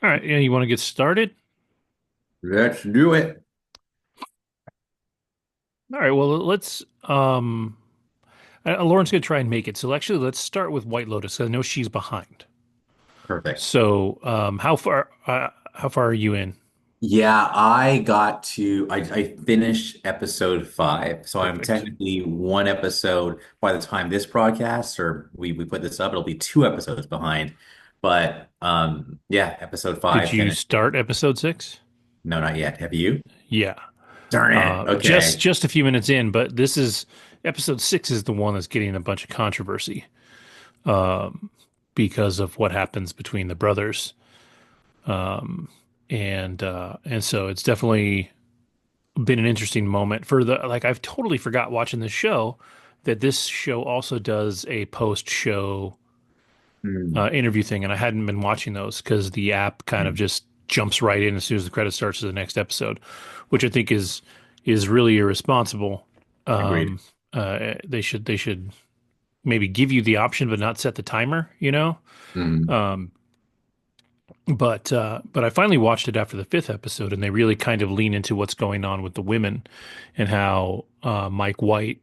All right, yeah, you want to get started? Let's do it. All right, well, let's Lauren's gonna try and make it. So actually, let's start with White Lotus. I know she's behind. Perfect. So, how far are you in? Yeah, I finished episode 5. So I'm Perfect. technically one episode by the time this broadcast or we put this up, it'll be 2 episodes behind. But yeah, episode Did 5 you finished. start episode 6? No, not yet. Have you? Yeah. Darn it. Just Okay. just a few minutes in, but this is episode 6 is the one that's getting a bunch of controversy because of what happens between the brothers. Um, and so it's definitely been an interesting moment for the like I've totally forgot watching this show that this show also does a post show Hmm. interview thing, and I hadn't been watching those because the app kind of Hmm. just jumps right in as soon as the credits starts to the next episode, which I think is really irresponsible. Agreed. Um, they should maybe give you the option but not set the timer, you know. Hmm. Um, but I finally watched it after the fifth episode, and they really kind of lean into what's going on with the women and how Mike White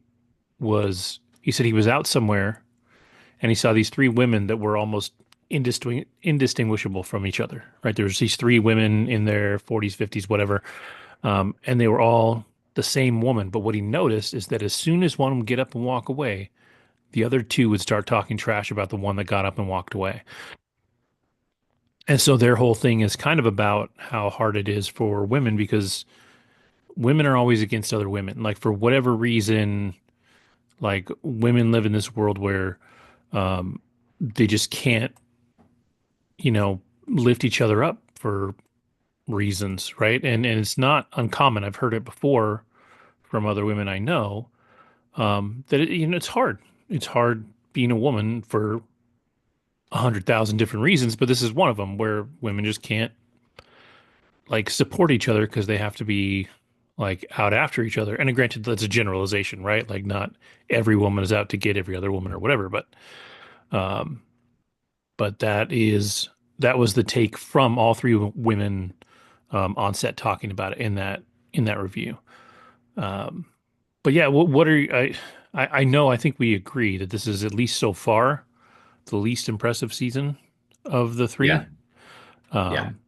was. He said he was out somewhere and he saw these three women that were almost indistinguishable from each other. Right, there was these three women in their 40s, 50s, whatever, and they were all the same woman. But what he noticed is that as soon as one would get up and walk away, the other two would start talking trash about the one that got up and walked away. And so their whole thing is kind of about how hard it is for women because women are always against other women. Like for whatever reason, like women live in this world where they just can't, lift each other up for reasons, right? And it's not uncommon. I've heard it before from other women I know that it's hard. It's hard being a woman for 100,000 different reasons, but this is one of them where women just can't like support each other because they have to be like out after each other. And granted, that's a generalization, right? Like not every woman is out to get every other woman or whatever, um, but that was the take from all three women on set talking about it in that review. Um, but yeah, what are you, I know I think we agree that this is at least so far the least impressive season of the Yeah. three. Yeah. Um,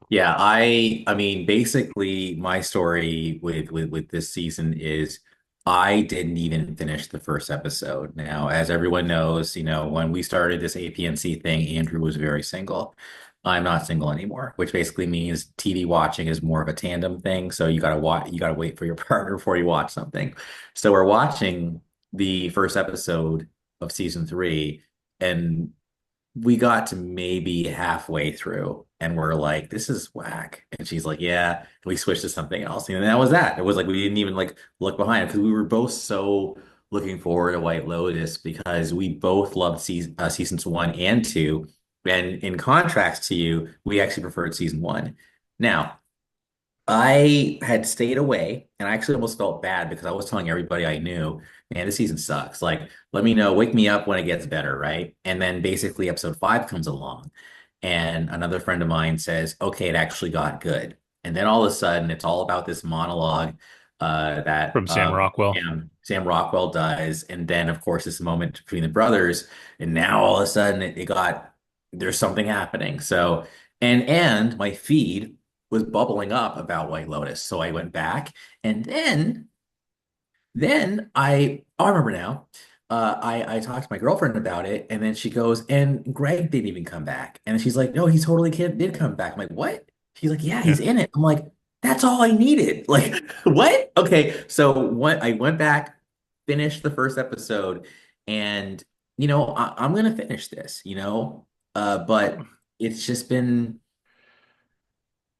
Yeah, I mean basically my story with this season is I didn't even finish the first episode. Now, as everyone knows, when we started this APNC thing, Andrew was very single. I'm not single anymore, which basically means TV watching is more of a tandem thing. So you gotta wait for your partner before you watch something. So we're watching the first episode of season 3, and we got to maybe halfway through and we're like, this is whack. And she's like, yeah. And we switched to something else. And that was that. It was like we didn't even like look behind because we were both so looking forward to White Lotus because we both loved seasons 1 and 2. And in contrast to you, we actually preferred season 1. Now, I had stayed away and I actually almost felt bad because I was telling everybody I knew, man, this season sucks. Like, let me know, wake me up when it gets better, right? And then basically episode 5 comes along and another friend of mine says, okay, it actually got good. And then all of a sudden it's all about this monologue that from Sam Rockwell. Sam Rockwell does. And then of course this moment between the brothers. And now all of a sudden there's something happening. So, and my feed was bubbling up about White Lotus. So I went back and then I remember now. I talked to my girlfriend about it, and then she goes, and Greg didn't even come back. And she's like, no, he totally did come back. I'm like, what? She's like, yeah, he's Yeah. in it. I'm like, that's all I needed. Like, what? Okay, so what? I went back, finished the first episode, and I'm gonna finish this. But it's just been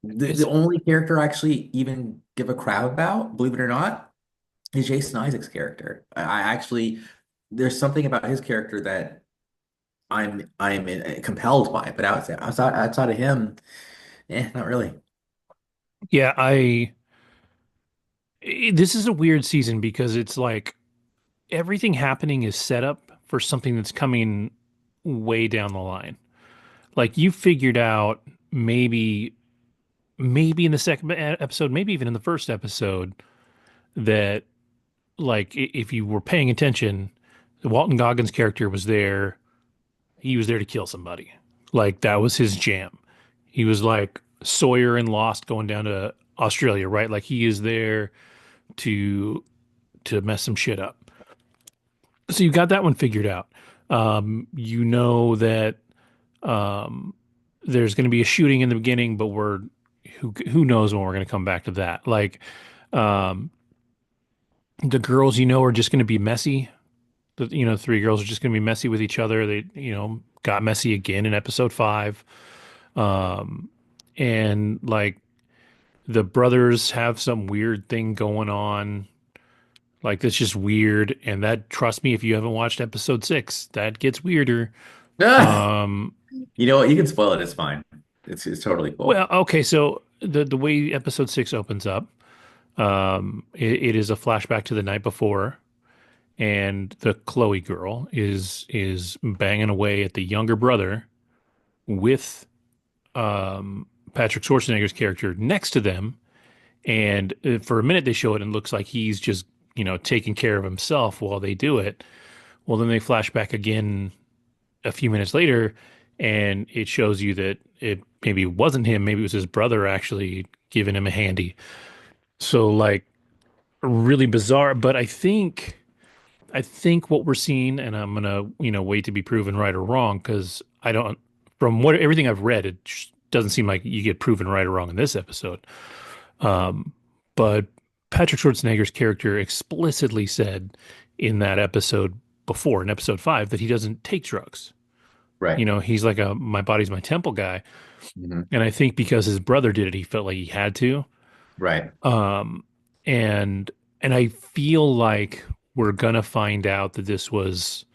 the It's only character I actually even give a crap about, believe it or not, is Jason Isaac's character. I actually, there's something about his character that I'm compelled by, but outside of him, not really. yeah, this is a weird season because it's like everything happening is set up for something that's coming way down the line. Like you figured out maybe maybe in the second episode, maybe even in the first episode, that like if you were paying attention, Walton Goggins' character was there. He was there to kill somebody. Like that was his jam. He was like Sawyer in Lost going down to Australia, right? Like he is there to mess some shit up. So you got that one figured out. You know that um, there's going to be a shooting in the beginning, but we're who knows when we're going to come back to that. Like um, the girls, are just going to be messy. The three girls are just going to be messy with each other. They, got messy again in episode five. Um, and like the brothers have some weird thing going on. Like that's just weird. And that, trust me, if you haven't watched episode six, that gets weirder. Ah, Um, you know what? You can spoil it. It's fine. It's totally cool. well, okay. So the way episode six opens up, it is a flashback to the night before. And the Chloe girl is banging away at the younger brother with Patrick Schwarzenegger's character next to them. And for a minute, they show it and it looks like he's just, taking care of himself while they do it. Well, then they flash back again a few minutes later, and it shows you that it maybe wasn't him, maybe it was his brother actually giving him a handy. So, like, really bizarre. But I think what we're seeing, and I'm gonna, wait to be proven right or wrong, because I don't, from what everything I've read, it just doesn't seem like you get proven right or wrong in this episode. Um, but Patrick Schwarzenegger's character explicitly said in that episode before, in episode five, that he doesn't take drugs. Right. He's like a my body's my temple guy. Hmm. And I think because his brother did it, he felt like he had to. Right. Um, and and I feel like we're gonna find out that this was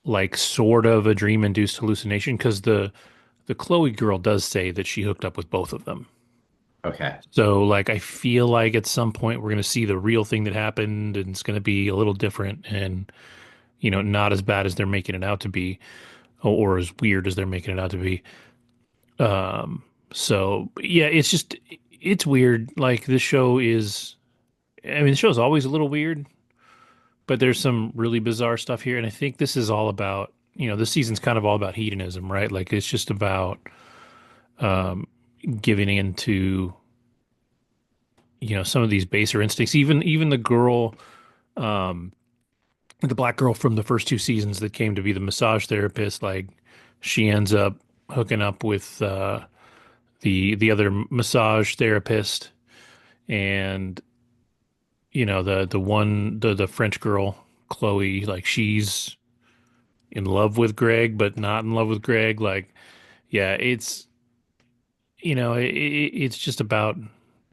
like sort of a dream-induced hallucination because the Chloe girl does say that she hooked up with both of them. Okay. So like I feel like at some point we're gonna see the real thing that happened and it's gonna be a little different and not as bad as they're making it out to be or as weird as they're making it out to be. Um so yeah, it's weird. Like this show is I mean the show's always a little weird, but there's some really bizarre stuff here and I think this is all about this season's kind of all about hedonism, right? Like it's just about um giving into some of these baser instincts. Even the girl, um, the black girl from the first two seasons that came to be the massage therapist, like she ends up hooking up with the other massage therapist, and the French girl, Chloe, like she's in love with Greg, but not in love with Greg. Like, yeah, it's just about.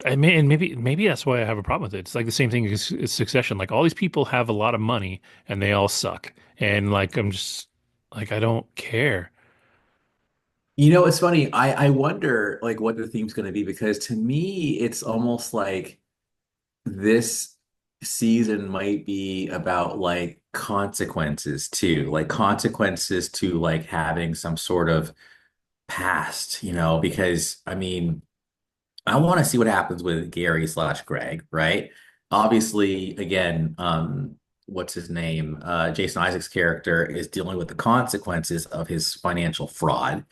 I mean, and maybe that's why I have a problem with it. It's like the same thing as Succession. Like all these people have a lot of money and they all suck. And like I'm just like I don't care. You know, it's funny. I wonder like what the theme's going to be because to me, it's almost like this season might be about like consequences too, like consequences to like having some sort of past, because I mean, I want to see what happens with Gary slash Greg, right? Obviously, again, what's his name? Jason Isaac's character is dealing with the consequences of his financial fraud.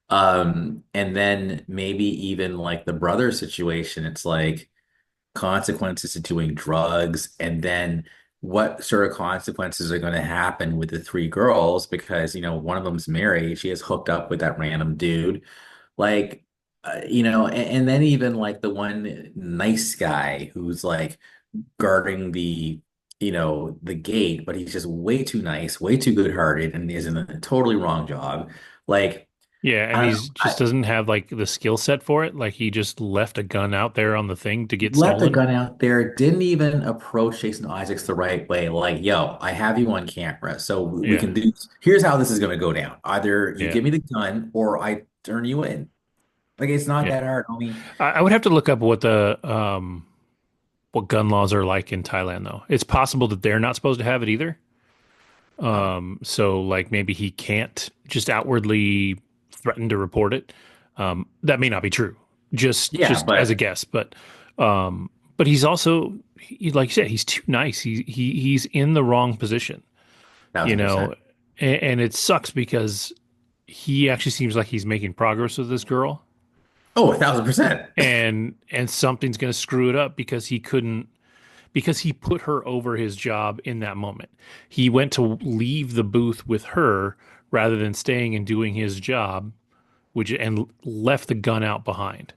And then maybe even like the brother situation, it's like consequences to doing drugs, and then what sort of consequences are going to happen with the three girls because, one of them's married, she has hooked up with that random dude. Like, and then even like the one nice guy who's like guarding the gate, but he's just way too nice, way too good-hearted, and is in a totally wrong job. Like, Yeah, and I don't he's know. just doesn't have like the skill set for it. Like he just left a gun out there on the thing to get Let the stolen. gun out there, didn't even approach Jason Isaacs the right way. Like, yo, I have you on camera, so we Yeah, can do, here's how this is going to go down. Either you yeah, give me the gun or I turn you in. Like, it's not yeah. that hard, homie. I would have to look up what gun laws are like in Thailand though. It's possible that they're not supposed to have it either. Oh, So like maybe he can't just outwardly threaten to report it. That may not be true, Yeah, just as a but guess, um, but he's also like you said, he's too nice. He's in the wrong position, you 1000%. know, and it sucks because he actually seems like he's making progress with this girl, Oh, 1000%. and something's going to screw it up because he put her over his job in that moment. He went to leave the booth with her rather than staying and doing his job, which and left the gun out behind.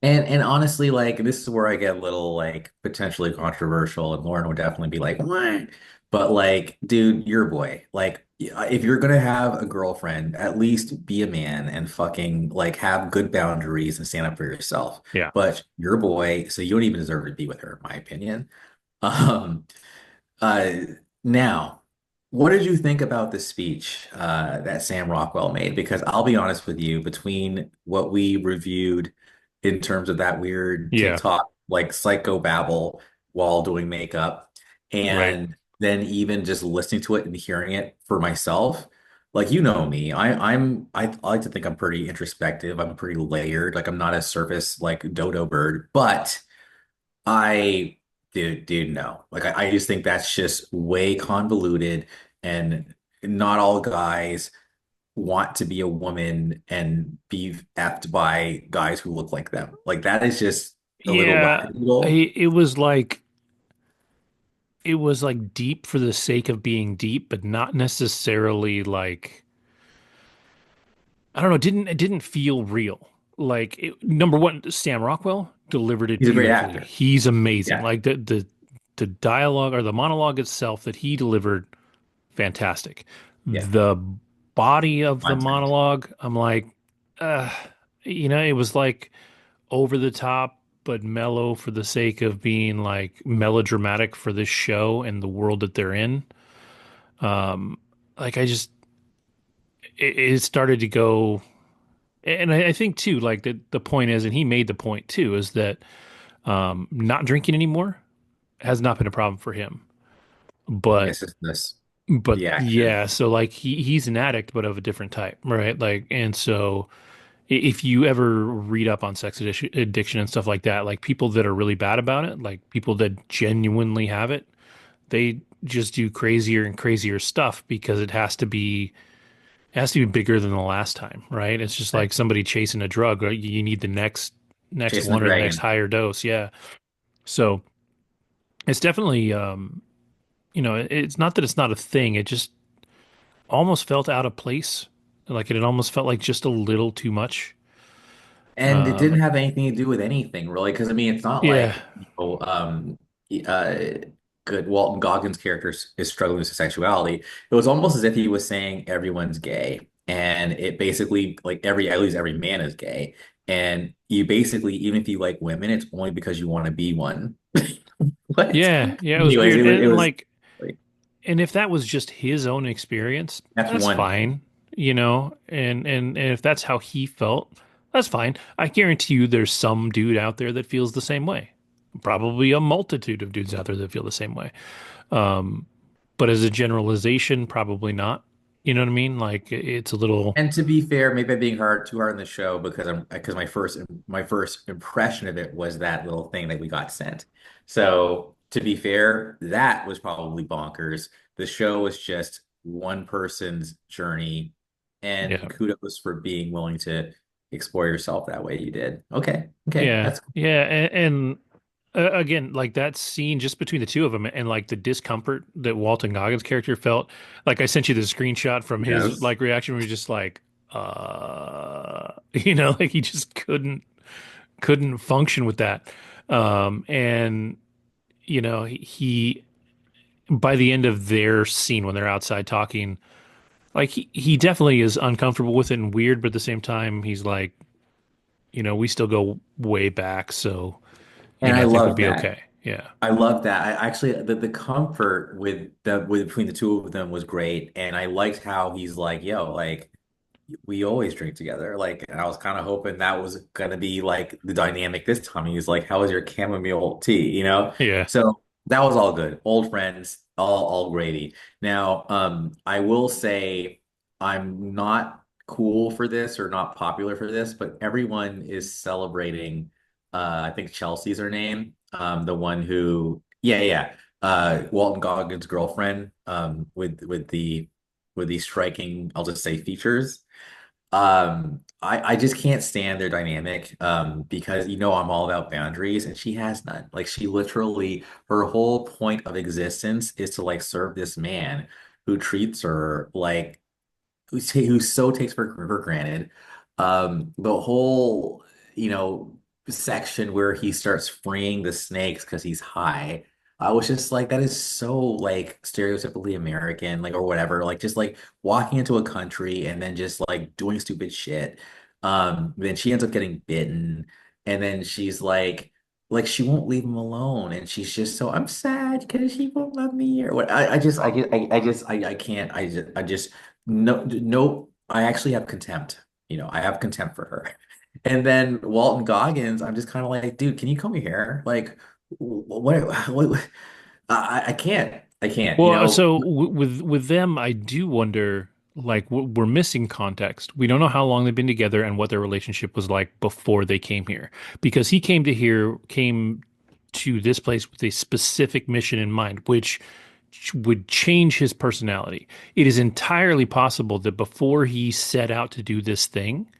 And honestly, like this is where I get a little like potentially controversial, and Lauren would definitely be like, "What?" But like, dude, you're a boy. Like, if you're gonna have a girlfriend, at least be a man and fucking like have good boundaries and stand up for yourself. Yeah. But you're a boy, so you don't even deserve to be with her, in my opinion. Um, uh, now, what did you think about the speech that Sam Rockwell made? Because I'll be honest with you, between what we reviewed in terms of that weird Yeah. TikTok like psycho babble while doing makeup, Right. and then even just listening to it and hearing it for myself, like you know me, I like to think I'm pretty introspective. I'm pretty layered. Like I'm not a surface like dodo bird, but I, dude, no. Like, I just think that's just way convoluted, and not all guys want to be a woman and be effed by guys who look like them. Like, that is just a little Yeah. wackadoodle. It was like deep for the sake of being deep, but not necessarily like I don't know, it didn't feel real. Number one, Sam Rockwell delivered it He's a great beautifully. actor. He's amazing. Yeah, Like the dialogue or the monologue itself that he delivered, fantastic. yeah, The body of the content. monologue, I'm like, uh, it was like over the top but mellow for the sake of being like melodramatic for this show and the world that they're in. Like I just it started to go, and I think too, like the point is, and he made the point too, is that not drinking anymore has not been a problem for him. I But guess it's this, but the action. yeah, so like he's an addict, but of a different type, right? Like, and so if you ever read up on addiction and stuff like that, like people that are really bad about it, like people that genuinely have it, they just do crazier and crazier stuff because it has to be bigger than the last time, right? It's just Right. like somebody chasing a drug, right? You need the next Chasing the one or the next dragon. higher dose, yeah. So it's definitely it's not that it's not a thing. It just almost felt out of place. Like it almost felt like just a little too much. And it Um, didn't have anything to do with anything really, because I mean, it's not yeah, like, uh, good Walton Goggins' character is struggling with his sexuality. It was almost as if he was saying everyone's gay, and it basically like at least every man is gay, and you basically even if you like women, it's only because you want to be one. What? yeah, it was Anyways, weird. it And was like, like and if that was just his own experience, that's that's one fine, thing. and if that's how he felt, that's fine. I guarantee you there's some dude out there that feels the same way. Probably a multitude of dudes out there that feel the same way. But as a generalization, probably not. You know what I mean? Like it's a little, And to be fair, maybe I'm being too hard on the show because my first impression of it was that little thing that we got sent. So to be fair, that was probably bonkers. The show was just one person's journey, yeah, and kudos for being willing to explore yourself that way you did. Okay, okay, yeah, that's yeah. And again, like that scene just between the two of them and like the discomfort that Walton Goggins' character felt. Like I sent you the screenshot from his yes. like reaction where he was just like, like he just couldn't function with that. And he by the end of their scene when they're outside talking, like he definitely is uncomfortable with it and weird, but at the same time, he's like, we still go way back, so And I I think we'll love be that. okay. Yeah. I love that. I actually the comfort with between the two of them was great, and I liked how he's like, "Yo, like we always drink together." Like, and I was kind of hoping that was gonna be like the dynamic this time. He's like, "How was your chamomile tea?" You know? Yeah. So that was all good. Old friends, all gravy. Now, I will say I'm not. cool for this or not popular for this, but everyone is celebrating. I think Chelsea's her name. The one who, yeah, yeah, Walton Goggins' girlfriend, with the striking, I'll just say features. I just can't stand their dynamic, because I'm all about boundaries and she has none. Like she literally, her whole point of existence is to like serve this man who treats her like who so takes for granted. The whole, you know, section where he starts freeing the snakes because he's high. I was just like, that is so like stereotypically American, like or whatever. Like just like walking into a country and then just like doing stupid shit. Then she ends up getting bitten, and then she's like she won't leave him alone, and she's just so I'm sad because she won't love me or what. I can't. I just no, no, I actually have contempt. I have contempt for her. And then Walton Goggins, I'm just kind of like, dude, can you come here? Like, what, I can't. I can't, Well, so with them, I do wonder, like, we're missing context. We don't know how long they've been together and what their relationship was like before they came here, because he came to this place with a specific mission in mind, which would change his personality. It is entirely possible that before he set out to do this thing,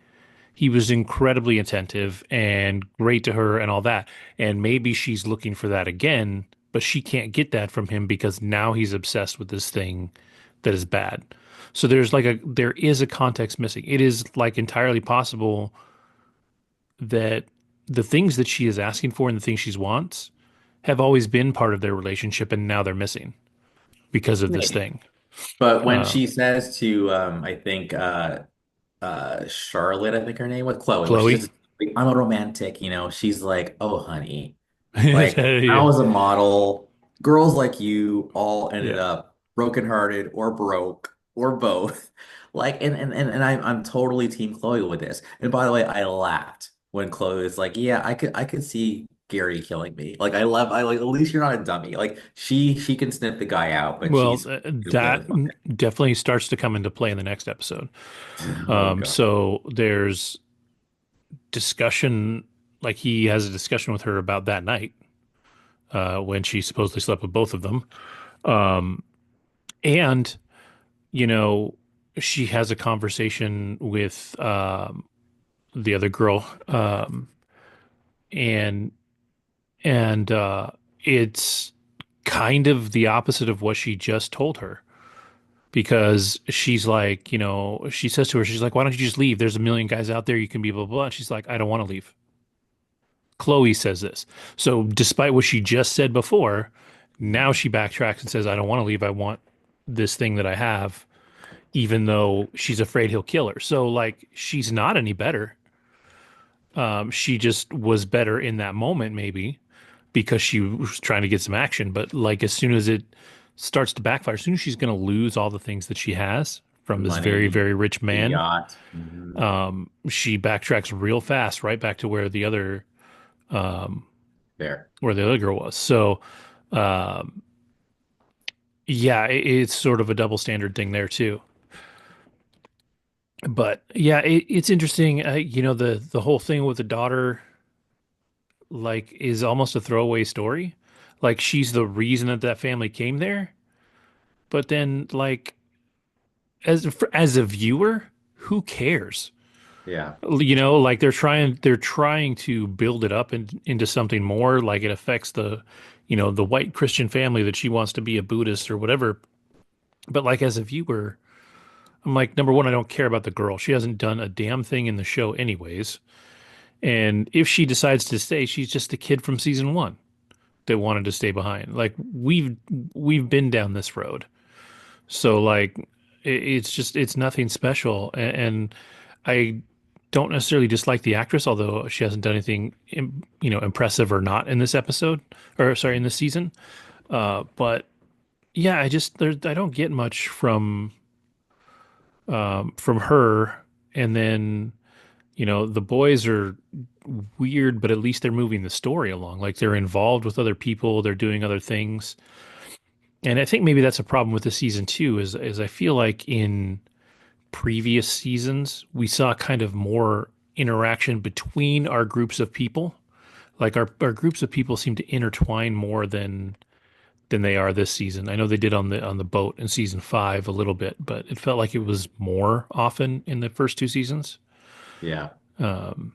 he was incredibly attentive and great to her and all that. And maybe she's looking for that again, but she can't get that from him because now he's obsessed with this thing that is bad. So there is a context missing. It is like entirely possible that the things that she is asking for and the things she wants have always been part of their relationship and now they're missing because of this maybe. thing. But when Uh, she says to, I think, Charlotte, I think her name was Chloe, when she Chloe. says, like, I'm a romantic, she's like, oh, honey. Like, I Yeah. was a model. Girls like you all ended Yeah. up brokenhearted or broke or both. Like, and I'm totally team Chloe with this. And by the way, I laughed when Chloe was like, yeah, I could see Gary killing me. Like, I like, at least you're not a dummy. Like, she can sniff the guy out, but Well, she's that completely fine. definitely starts to come into play in the next episode. Oh God. So there's discussion, like he has a discussion with her about that night when she supposedly slept with both of them. And, you know, she has a conversation with the other girl, and and it's kind of the opposite of what she just told her. Because she's like, she says to her, she's like, why don't you just leave? There's a million guys out there. You can be blah, blah, blah. And she's like, I don't want to leave. Chloe says this. So despite what she just said before, now she backtracks and says, I don't want to leave. I want this thing that I have, even though she's afraid he'll kill her. So like, she's not any better. She just was better in that moment, maybe because she was trying to get some action. But like, as soon as it starts to backfire, as soon as she's going to lose all the things that she has The from this very, money, very rich the man, yacht. she backtracks real fast, right back to There. where the other girl was. So, um, yeah, it's sort of a double standard thing there too. But yeah, it's interesting. The whole thing with the daughter, like, is almost a throwaway story. Like, she's the reason that that family came there. But then, like, as a viewer, who cares? Yeah. Like they're trying to build it up into something more. Like it affects the white Christian family that she wants to be a Buddhist or whatever. But like as a viewer, I'm like, number one, I don't care about the girl. She hasn't done a damn thing in the show, anyways. And if she decides to stay, she's just a kid from season one that wanted to stay behind. Like we've been down this road. So like it's nothing special, and I don't necessarily dislike the actress, although she hasn't done anything impressive or not in this episode, or sorry, in this season. But yeah, I don't get much from her, and then the boys are weird, but at least they're moving the story along. Like they're involved with other people, they're doing other things. And I think maybe that's a problem with the season too, is I feel like in previous seasons, we saw kind of more interaction between our groups of people. Like our groups of people seem to intertwine more than they are this season. I know they did on the boat in season five a little bit, but it felt like it was more often in the first two seasons. Yeah. Um,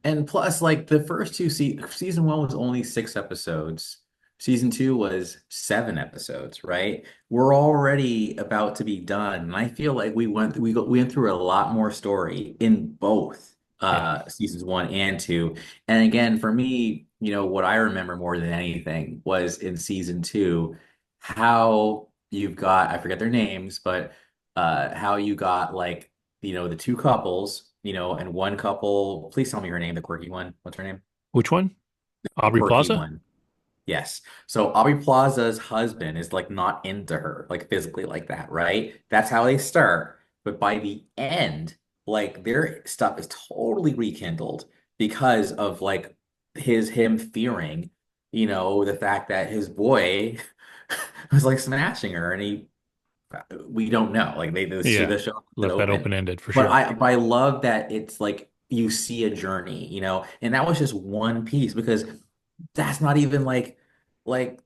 And plus, like the first two season one was only 6 episodes. Season two was 7 episodes, right? We're already about to be done. And I feel like we went through a lot more story in both yeah. seasons one and two. And again, for me, what I remember more than anything was in season two, how you've got, I forget their names, but how you got like the two couples, and one couple, please tell me her name, the quirky one. What's her name? Which one? The Aubrey quirky Plaza? one. Yes. So Aubrey Plaza's husband is like not into her, like physically like that, right? That's how they start. But by the end, like their stuff is totally rekindled because of like him fearing, the fact that his boy was like smashing her and we don't know. Like Yeah. the show left it Left that open. open-ended for But sure. I love that it's like you see a journey, and that was just one piece because that's not even like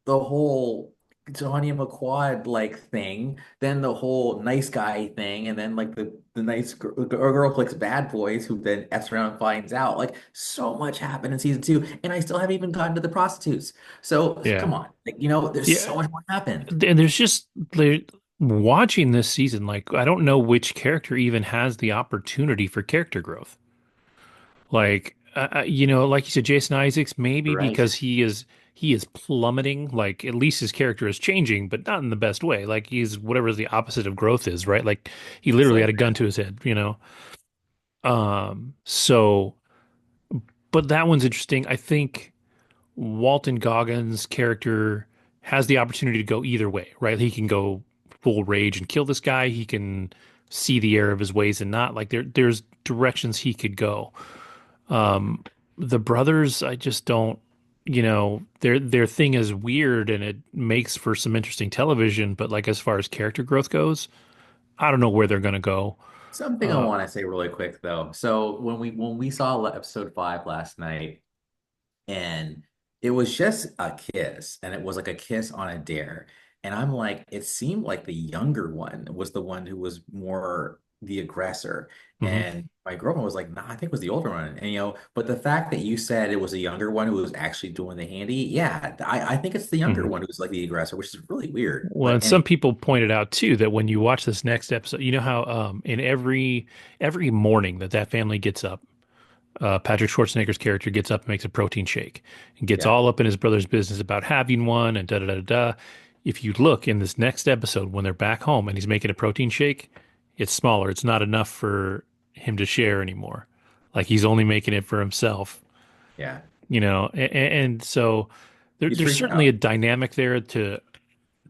the whole Johnny McQuad like thing, then the whole nice guy thing, and then like the nice girl clicks bad boys who then F's around and finds out. Like so much happened in season two, and I still haven't even gotten to the prostitutes. So Yeah. come on, like, there's Yeah. so much more happened. And there's just there watching this season, like I don't know which character even has the opportunity for character growth. Like like you said, Jason Isaacs, maybe Right. because he is plummeting. Like at least his character is changing, but not in the best way. Like he's whatever the opposite of growth is, right? Like he literally had a gun Slowpoke. to his head. So but that one's interesting. I think Walton Goggins' character has the opportunity to go either way, right? He can go full rage and kill this guy. He can see the error of his ways and not. Like there's directions he could go. Um, the brothers, I just don't, their thing is weird and it makes for some interesting television, but like as far as character growth goes, I don't know where they're gonna go. Something I Uh, want to say really quick though. So when we saw episode five last night, and it was just a kiss, and it was like a kiss on a dare, and I'm like, it seemed like the younger one was the one who was more the aggressor, mhm, and my girlfriend was like, nah, I think it was the older one, and but the fact that you said it was the younger one who was actually doing the handy, yeah, I think it's the younger mhm. one who's like the aggressor, which is really weird, Well, but and some anyway, people pointed out too that when you watch this next episode, you know how in every morning that family gets up, Patrick Schwarzenegger's character gets up and makes a protein shake and gets yeah, all up in his brother's business about having one and da da da da. If you look in this next episode when they're back home and he's making a protein shake, it's smaller. It's not enough for him to share anymore. Like he's only making it for himself, yeah, and so he's there's freaked certainly a out. dynamic there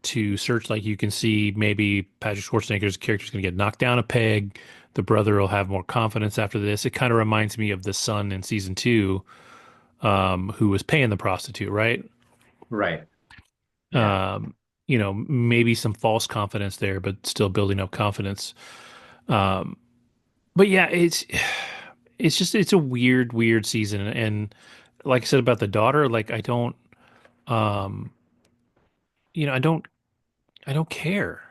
to search. Like you can see maybe Patrick Schwarzenegger's character is going to get knocked down a peg. The brother will have more confidence after this. It kind of reminds me of the son in season two, who was paying the prostitute, right? Right. Yeah. Um, maybe some false confidence there, but still building up confidence. Um, but yeah, it's a weird season. And like I said about the daughter, like um, I don't care.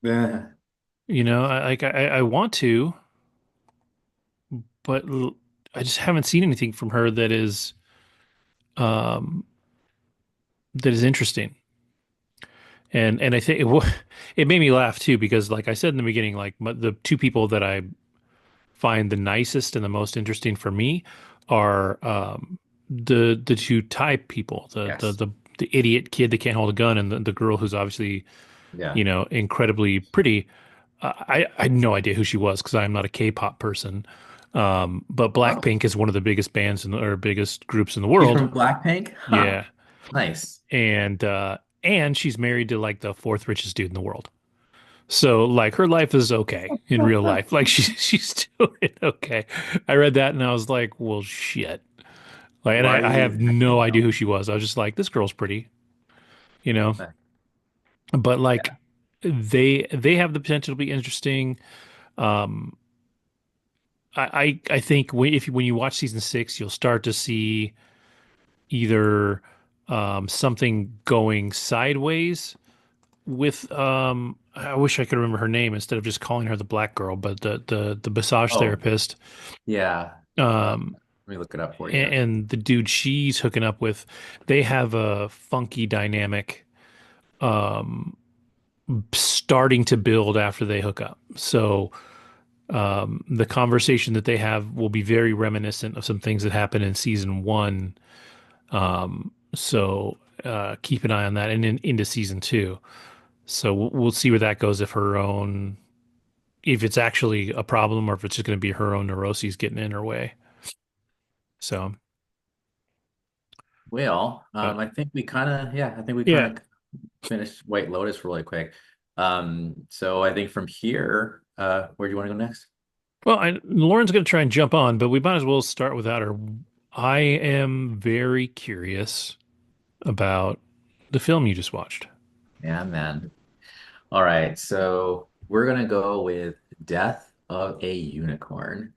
Yeah. I want to, but I just haven't seen anything from her um, that is interesting. And I think it made me laugh too because, like I said in the beginning, like the two people that I find the nicest and the most interesting for me are the two type people, Yes. the idiot kid that can't hold a gun, and the girl who's obviously Yeah. incredibly pretty. I had no idea who she was because I'm not a K-pop person. But Oh, Blackpink is one of the biggest bands or biggest groups in the she's world. from Blackpink? Huh. Yeah. Nice. And she's married to like the fourth richest dude in the world. So like her life is okay in real life. Like she's doing okay. I read that and I was like, well, shit. Like, and Why I are you have no acting idea though? who she was. I was just like, this girl's pretty, you know. But like, Yeah. they have the potential to be interesting. Um, I think when you watch season six, you'll start to see either something going sideways with I wish I could remember her name instead of just calling her the black girl, but the massage Oh, therapist, yeah. um, Let me look it up for you. and the dude she's hooking up with, they have a funky dynamic um, starting to build after they hook up. So the conversation that they have will be very reminiscent of some things that happened in season one. So keep an eye on that, and then into season two. So we'll see where that goes. If it's actually a problem, or if it's just going to be her own neuroses getting in her way. So, Well, but I think we kind of, yeah, I think we yeah. kind of finished White Lotus really quick. So I think from here, where do you want to go next? Well, Lauren's going to try and jump on, but we might as well start without her. I am very curious about the film you just watched. Yeah, man. All right, so we're gonna go with Death of a Unicorn.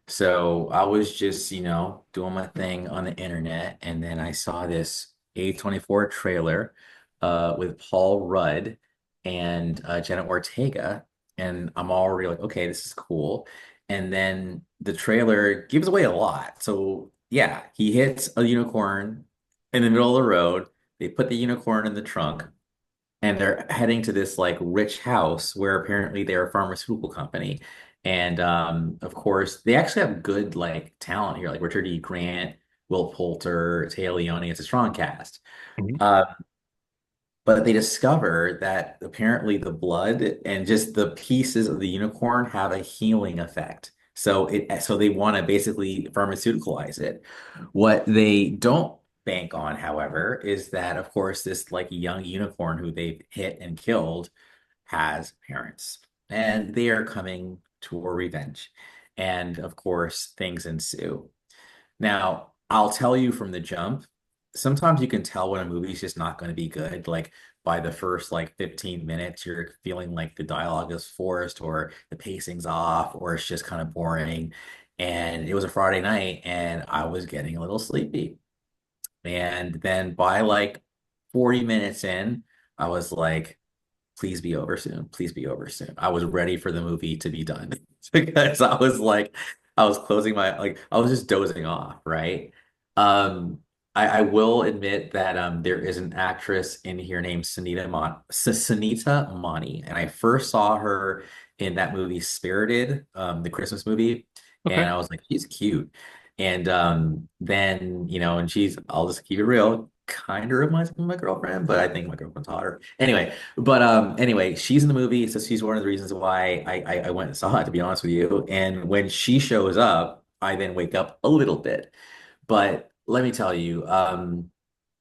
So I was just, doing my thing on the internet, and then I saw this A24 trailer with Paul Rudd and Jenna Ortega, and I'm already like, okay, this is cool. And then the trailer gives away a lot. So yeah, he hits a unicorn in the middle of the road. They put the unicorn in the trunk and they're heading to this like rich house where apparently they're a pharmaceutical company. And of course, they actually have good like talent here, like Richard E. Grant, Will Poulter, Téa Leoni. It's a strong cast. Mhm. Uh, but they discover that apparently the blood and just the pieces of the unicorn have a healing effect. So they want to basically pharmaceuticalize it. What they don't bank on, however, is that of course this like young unicorn who they've hit and killed has parents, and they are coming to a revenge. And of course, things ensue. Now, I'll tell you from the jump, sometimes you can tell when a movie's just not going to be good. Like by the first like 15 minutes, you're feeling like the dialogue is forced or the pacing's off or it's just kind of boring. And it was a Friday night and I was getting a little sleepy. And then by like 40 minutes in, I was like, please be over soon. Please be over soon. I was ready for the movie to be done because I was like, I was closing my, like, I was just dozing off, right? I will admit that there is an actress in here named Sunita Mani, and I first saw her in that movie Spirited, the Christmas movie, and Okay. I was like, she's cute. And then, and I'll just keep it real, kind of reminds me of my girlfriend, but I think my girlfriend's hotter. Anyway, she's in the movie, so she's one of the reasons why I went and saw it, to be honest with you. And when she shows up, I then wake up a little bit. But let me tell you,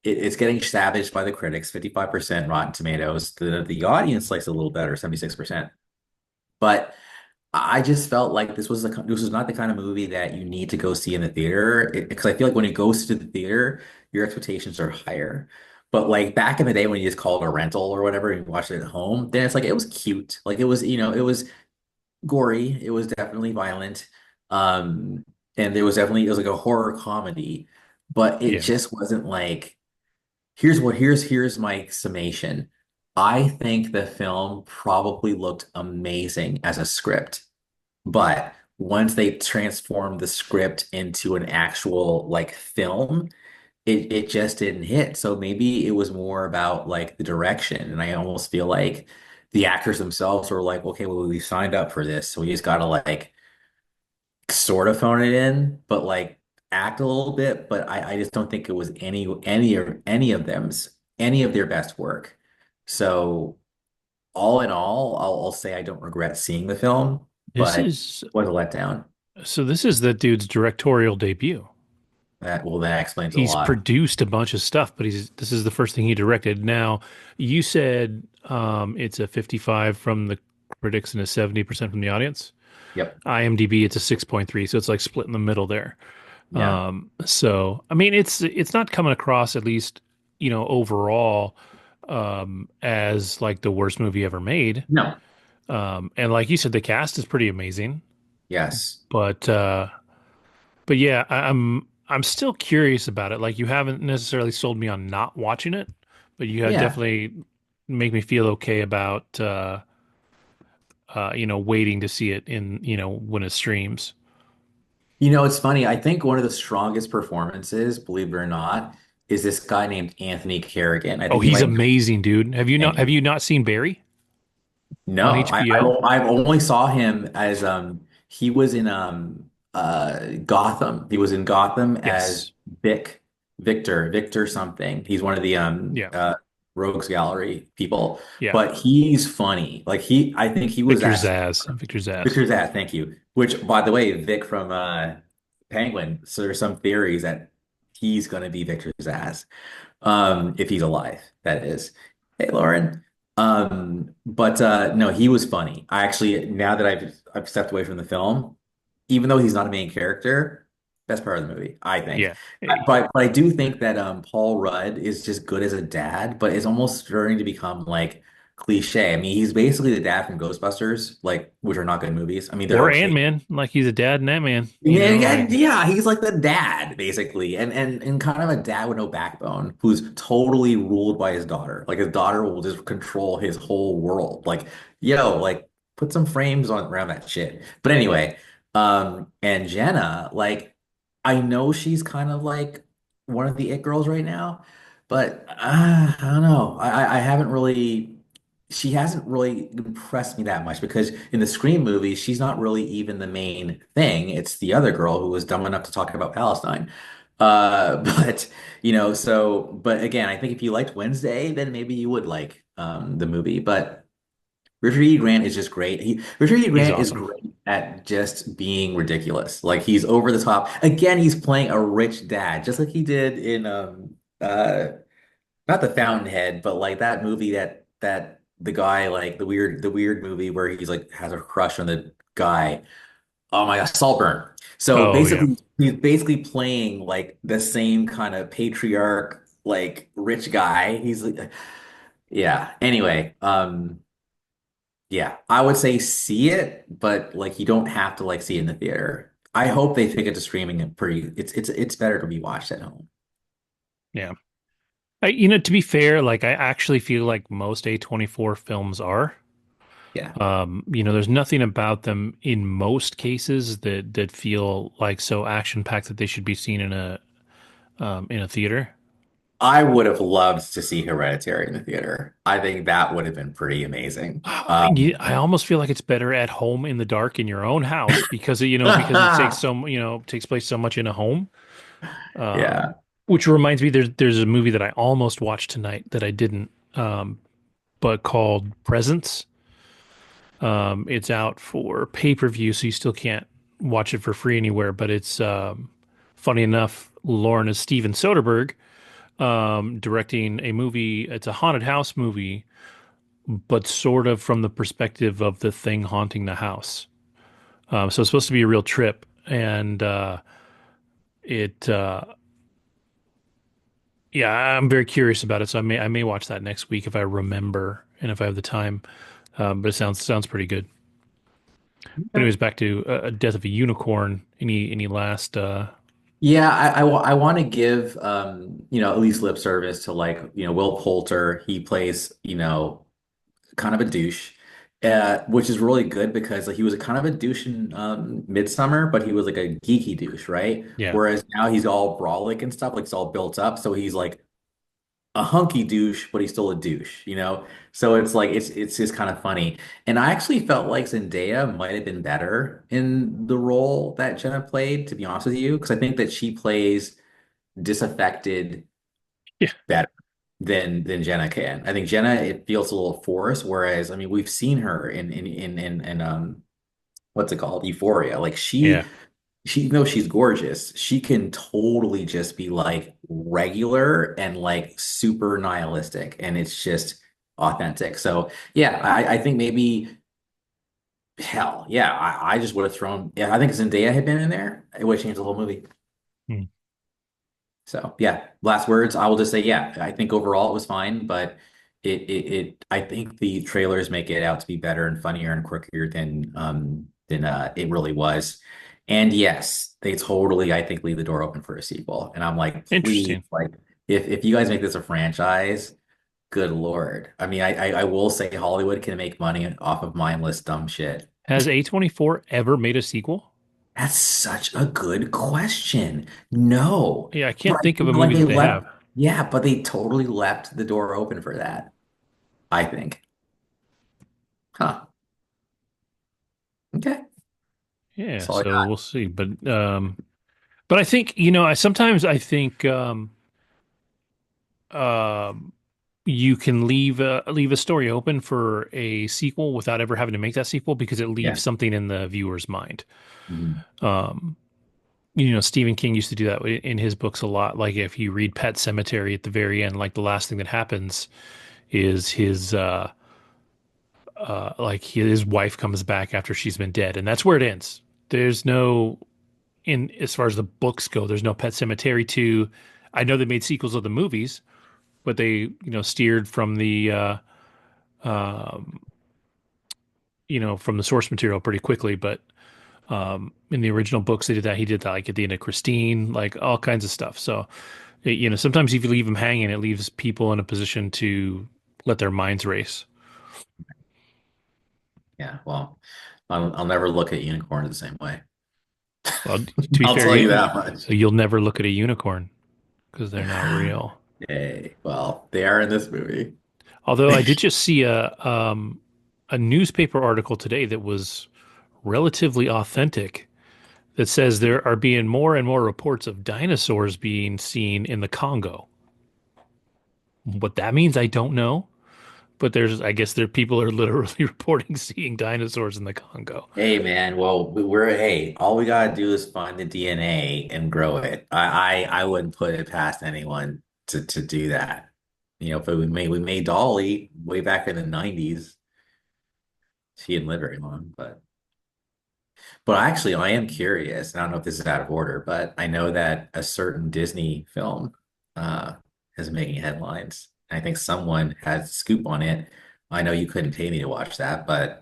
it's getting savaged by the critics, 55% Rotten Tomatoes. The audience likes it a little better, 76%. But I just felt like this was not the kind of movie that you need to go see in the theater because I feel like when it goes to the theater, your expectations are higher. But like back in the day when you just called it a rental or whatever and you watched it at home, then it's like it was cute. Like it was, it was gory. It was definitely violent. Um, and it was like a horror comedy, but it Yeah. just wasn't like here's my summation. I think the film probably looked amazing as a script. But once they transformed the script into an actual like film, it just didn't hit. So maybe it was more about like the direction. And I almost feel like the actors themselves were like, okay, well, we signed up for this. So we just gotta like sort of phone it in, but like act a little bit. But I just don't think it was any of their best work. So all in all, I'll say I don't regret seeing the film, This but is was a letdown. this is the dude's directorial debut. That explains a He's lot. produced a bunch of stuff, but this is the first thing he directed. Now, you said it's a 55 from the critics and a 70% from the audience. Yep. IMDb, it's a 6.3, so it's like split in the middle there. Yeah. So I mean, it's not coming across, at least overall. as like the worst movie ever made. No. And like you said, the cast is pretty amazing. Yes. But but yeah, I'm still curious about it. Like you haven't necessarily sold me on not watching it, but you have Yeah. definitely make me feel okay about waiting to see it in, when it streams. It's funny. I think one of the strongest performances, believe it or not, is this guy named Anthony Carrigan. I Oh, think you he's might. amazing, dude. Thank Have you. you not seen Barry on No, HBO? I've only saw him as he was in Gotham. He was in Gotham as Yes. Victor something. He's one of the Yeah. Rogues Gallery people, Yeah. but he's funny. Like I think he was Victor actually Zaz. Victor Zaz. Victor Zat, thank you. Which, by the way, Vic from Penguin. So there's some theories that he's going to be Victor Zaz, if he's alive. That is. Hey, Lauren. But no, he was funny. I actually, now that I've stepped away from the film, even though he's not a main character, best part of the movie, I think. Yeah. Hey. But I do think that Paul Rudd is just good as a dad, but it's almost starting to become like cliche. I mean, he's basically the dad from Ghostbusters, like which are not good movies. I mean, they're Or okay. Ant-Man, like he's a dad in Ant-Man, Yeah, yeah, like yeah. He's like the dad, basically, and kind of a dad with no backbone, who's totally ruled by his daughter. Like his daughter will just control his whole world. Like, yo, like put some frames on around that shit. But anyway, and Jenna, like, I know she's kind of like one of the it girls right now, but I don't know. I haven't really. She hasn't really impressed me that much because in the Scream movies, she's not really even the main thing. It's the other girl who was dumb enough to talk about Palestine. But but again, I think if you liked Wednesday, then maybe you would like the movie. But Richard E. Grant is just great. Richard E. he's Grant is awesome. great at just being ridiculous. Like he's over the top. Again, he's playing a rich dad, just like he did in not the Fountainhead, but like that movie that the guy like the weird movie where he's like has a crush on the guy. Oh my gosh, Saltburn. So Oh yeah. basically he's basically playing like the same kind of patriarch, like rich guy. He's like yeah. Anyway, yeah, I would say see it, but like you don't have to like see it in the theater. I hope they take it to streaming and pretty it's better to be watched at home. Yeah. To be fair, like I actually feel like most A24 films are. Yeah. There's nothing about them in most cases that feel like so action-packed that they should be seen in a theater. I would have loved to see Hereditary in the theater. I think that would have been pretty amazing. I almost feel like it's better at home in the dark in your own house because it takes takes place so much in a home. Yeah. Which reminds me, there's a movie that I almost watched tonight that I didn't, but called Presence. It's out for pay-per-view, so you still can't watch it for free anywhere. But it's funny enough, Lauren is Steven Soderbergh directing a movie. It's a haunted house movie, but sort of from the perspective of the thing haunting the house. So it's supposed to be a real trip, and it yeah, I'm very curious about it. So I may watch that next week if I remember and if I have the time. But it sounds pretty good. But anyways, back to Death of a Unicorn. Any last? Yeah, I want to give at least lip service to like, Will Poulter. He plays, kind of a douche. Which is really good because like he was a kind of a douche in Midsummer, but he was like a geeky douche, right? Yeah, Whereas now he's all brolic and stuff, like it's all built up. So he's like a hunky douche, but he's still a douche. So it's like it's just kind of funny. And I actually felt like Zendaya might have been better in the role that Jenna played, to be honest with you, because I think that she plays disaffected yeah, better than Jenna can. I think Jenna it feels a little forced, whereas I mean we've seen her in what's it called? Euphoria. Like yeah. she even though she's gorgeous, she can totally just be like regular and like super nihilistic, and it's just authentic. So yeah, I think maybe hell yeah, I just would have thrown. Yeah, I think Zendaya had been in there. It would have changed the whole movie. Hmm. So yeah, last words. I will just say yeah. I think overall it was fine, but I think the trailers make it out to be better and funnier and quirkier than it really was. And yes, they totally, I think, leave the door open for a sequel. And I'm like, please, Interesting. like, if you guys make this a franchise, good Lord. I mean, I will say Hollywood can make money off of mindless dumb shit. Has A24 ever made a sequel? That's such a good question. No, Yeah, I but can't I think of a feel like movie they that they left, have. yeah, but they totally left the door open for that, I think. Huh. Okay. Yeah, That's all I so got. we'll see. But I think, I sometimes I think um you can leave a story open for a sequel without ever having to make that sequel because it leaves Yeah. something in the viewer's mind. Mhm. Um, Stephen King used to do that in his books a lot. Like if you read Pet Cemetery at the very end, like the last thing that happens is his wife comes back after she's been dead, and that's where it ends. There's no in as far as the books go, there's no Pet Cemetery 2. I know they made sequels of the movies, but they, steered from um, from the source material pretty quickly. But in the original books, they did that. He did that like at the end of Christine, like all kinds of stuff. So, sometimes if you leave them hanging, it leaves people in a position to let their minds race. Yeah. Well, I'll never look at unicorns the same way. Well, to be I'll fair, tell you that much. so you'll never look at a unicorn because they're not real. Yay. Well, they are in this movie. Although I did just see a newspaper article today that was relatively authentic that says there are being more and more reports of dinosaurs being seen in the Congo. What that means, I don't know. But I guess people are literally reporting seeing dinosaurs in the Congo. Hey man, well hey, all we gotta do is find the DNA and grow it. I wouldn't put it past anyone to do that. But we made Dolly way back in the 90s. She didn't live very long, but actually I am curious. I don't know if this is out of order, but I know that a certain Disney film uh is making headlines. I think someone has a scoop on it. I know you couldn't pay me to watch that, but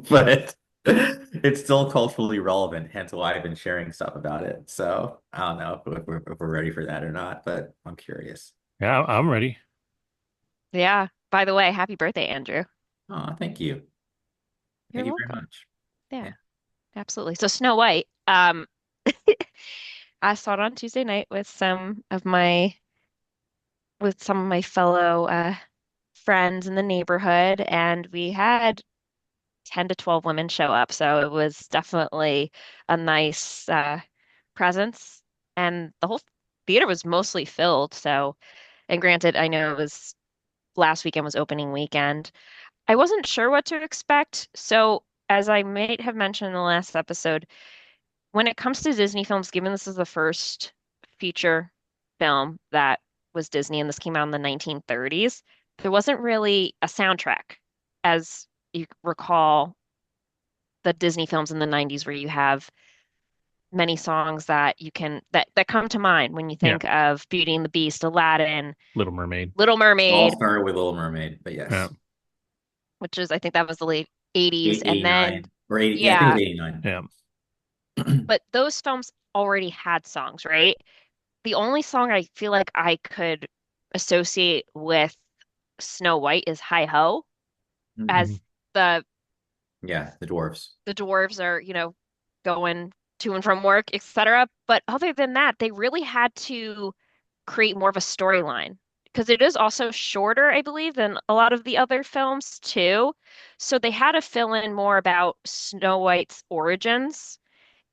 but it's still culturally relevant, hence why I've been sharing stuff about it. So I don't know if we're ready for that or not, but I'm curious. Yeah, I'm ready. Yeah. By the way, happy birthday, Andrew. Oh, thank you. You're Thank you very welcome. much. Yeah, Yeah. absolutely. So Snow White, I saw it on Tuesday night with some of my fellow friends in the neighborhood, and we had 10 to 12 women show up. So it was definitely a nice presence. And the whole theater was mostly filled. So, and granted, I know it was last weekend was opening weekend. I wasn't sure what to expect. So, as I might have mentioned in the last episode, when it comes to Disney films, given this is the first feature film that was Disney and this came out in the 1930s, there wasn't really a soundtrack, as you recall the Disney films in the 90s where you have many songs that come to mind when you Yeah, think of Beauty and the Beast, Aladdin, Little Mermaid. Little All Mermaid, started with Little Mermaid, but Yeah, yes. which is I think that was the late 80s, and then 89 or 80, yeah, I think it yeah, was 89. yeah. but those films already had songs, right? The only song I feel like I could associate with Snow White is Hi Ho, Mhm. as the Yeah, the dwarfs. the dwarves are, going to and from work, etc. But other than that, they really had to create more of a storyline because it is also shorter, I believe, than a lot of the other films too. So they had to fill in more about Snow White's origins.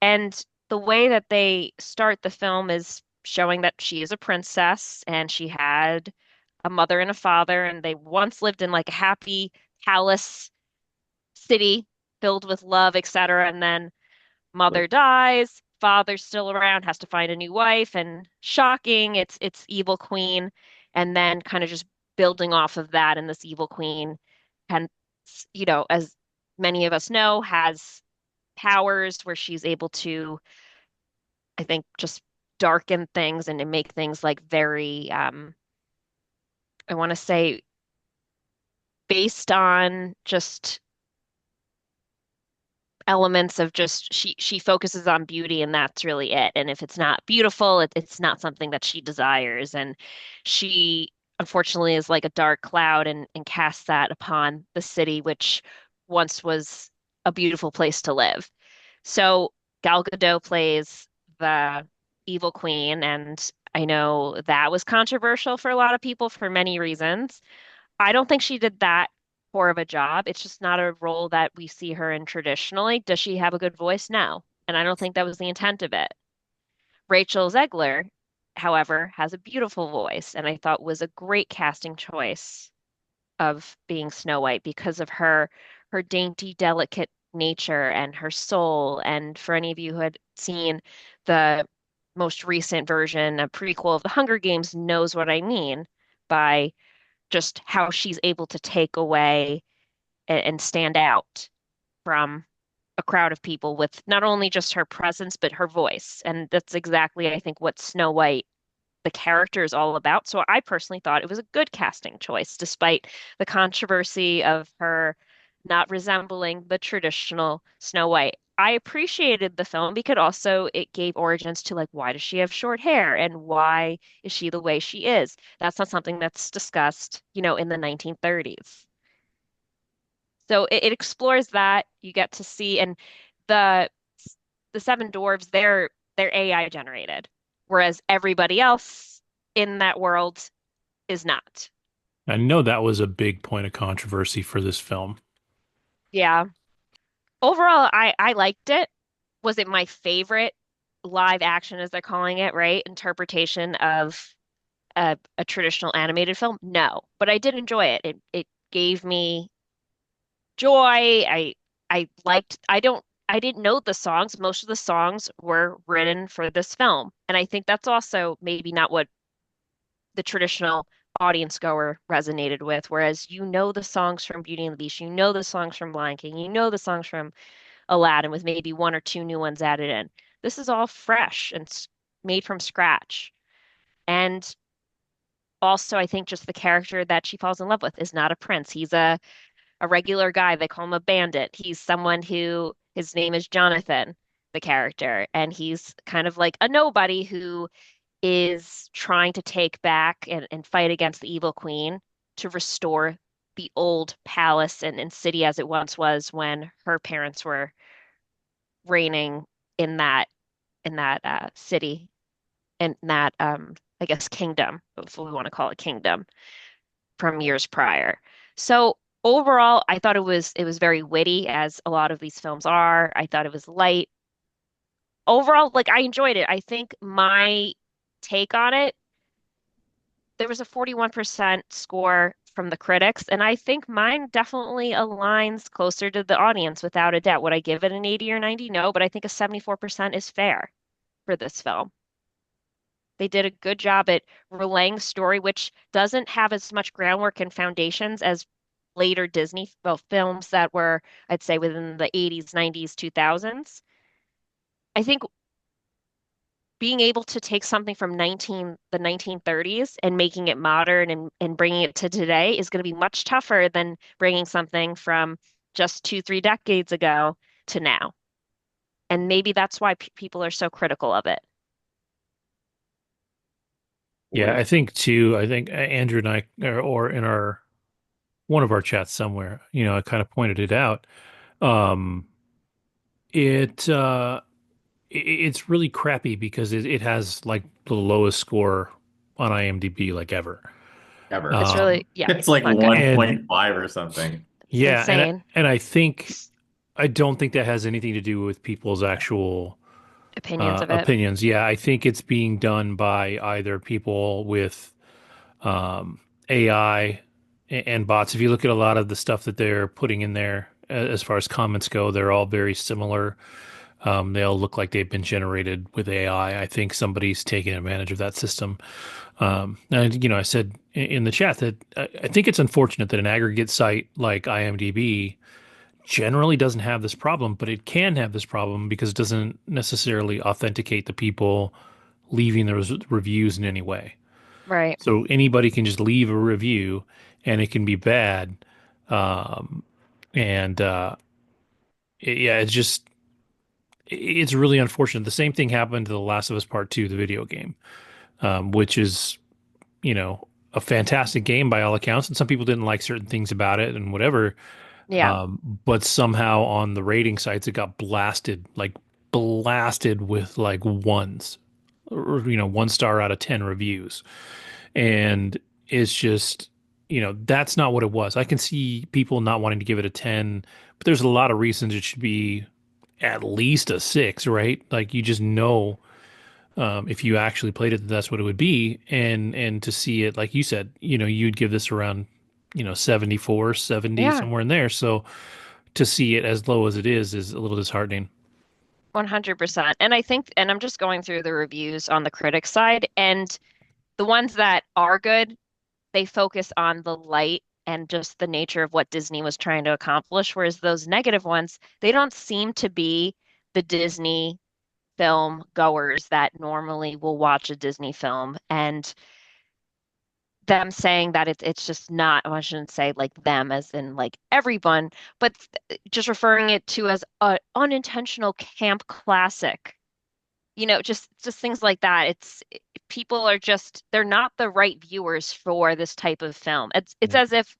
And the way that they start the film is showing that she is a princess and she had a mother and a father, and they once lived in like a happy palace city filled with love, etc. And then But mother dies, father's still around, has to find a new wife, and shocking, it's evil queen, and then kind of just building off of that, and this evil queen, and as many of us know, has powers where she's able to, I think, just darken things and to make things like very I want to say based on just elements of just she focuses on beauty and that's really it. And if it's not beautiful, it's not something that she desires. And she unfortunately is like a dark cloud and casts that upon the city, which once was a beautiful place to live. So Gal Gadot plays the evil queen, and I know that was controversial for a lot of people for many reasons. I don't think she did that poor of a job. It's just not a role that we see her in traditionally. Does she have a good voice? No. And I don't think that was the intent of it. Rachel Zegler, however, has a beautiful voice, and I thought was a great casting choice of being Snow White because of her dainty, delicate nature and her soul. And for any of you who had seen the most recent version, a prequel of The Hunger Games, knows what I mean by just how she's able to take away and stand out from a crowd of people with not only just her presence, but her voice. And that's exactly, I think, what Snow White, the character, is all about. So I personally thought it was a good casting choice, despite the controversy of her not resembling the traditional Snow White. I appreciated the film because also it gave origins to like why does she have short hair and why is she the way she is? That's not something that's discussed, in the 1930s. So it explores that. You get to see, and the the seven dwarves, they're AI generated, whereas everybody else in that world is not. I know that was a big point of controversy for this film. Yeah. Overall, I liked it. Was it my favorite live action, as they're calling it, right? Interpretation of a traditional animated film? No, but I did enjoy it. It gave me joy. I liked. I didn't know the songs. Most of the songs were written for this film, and I think that's also maybe not what the traditional audience goer resonated with. Whereas you know the songs from Beauty and the Beast, you know the songs from Lion King, you know the songs from Aladdin with maybe one or two new ones added in. This is all fresh and made from scratch. And also, I think just the character that she falls in love with is not a prince. He's a regular guy. They call him a bandit. He's someone who his name is Jonathan, the character, and he's kind of like a nobody who is trying to take back and fight against the evil queen to restore the old palace and city as it once was when her parents were reigning in that city and that I guess kingdom, if we want to call it kingdom, from years prior. So overall, I thought it was very witty, as a lot of these films are. I thought it was light. Overall, like I enjoyed it. I think my take on it, there was a 41% score from the critics, and I think mine definitely aligns closer to the audience without a doubt. Would I give it an 80 or 90? No, but I think a 74% is fair for this film. They did a good job at relaying the story, which doesn't have as much groundwork and foundations as later Disney films that were, I'd say, within the 80s, 90s, 2000s. I think being able to take something from the 1930s and making it modern and bringing it to today is going to be much tougher than bringing something from just 2, 3 decades ago to now. And maybe that's why people are so critical of it. Yeah, Well, I think too, I think Andrew and I, or in our one of our chats somewhere, I kind of pointed it out. Um, it it's really crappy because it has like the lowest score on IMDb like ever. ever. It's Um, really, yeah, It's like not good. and 1.5 or something. It's yeah, insane. and I think I don't think that has anything to do with people's actual Opinions of it. opinions. Yeah, I think it's being done by either people with um, AI and bots. If you look at a lot of the stuff that they're putting in there, as far as comments go, they're all very similar. They all look like they've been generated with AI. I think somebody's taking advantage of that system. And I said in the chat that I think it's unfortunate that an aggregate site like IMDb generally doesn't have this problem, but it can have this problem because it doesn't necessarily authenticate the people leaving those reviews in any way. Right. So anybody can just leave a review and it can be bad. Um, and yeah, it's really unfortunate. The same thing happened to The Last of Us Part 2, the video game, which is, you know, a fantastic game by all accounts. And some people didn't like certain things about it and whatever. Yeah. But somehow on the rating sites, it got blasted with like ones, or, 1 star out of 10 reviews. And it's just, that's not what it was. I can see people not wanting to give it a 10, but there's a lot of reasons it should be at least a 6, right? Like you just know, if you actually played it, that that's what it would be. And to see it, like you said, you'd give this around, 74, 70, Yeah. somewhere in there. So to see it as low as it is a little disheartening. 100%. And I think, and I'm just going through the reviews on the critic side, and the ones that are good, they focus on the light and just the nature of what Disney was trying to accomplish, whereas those negative ones, they don't seem to be the Disney film goers that normally will watch a Disney film. And them saying that it's just not, I shouldn't say like them as in like everyone, but just referring it to as a unintentional camp classic. Just things like that. People are just they're not the right viewers for this type of film. It's Yeah. as if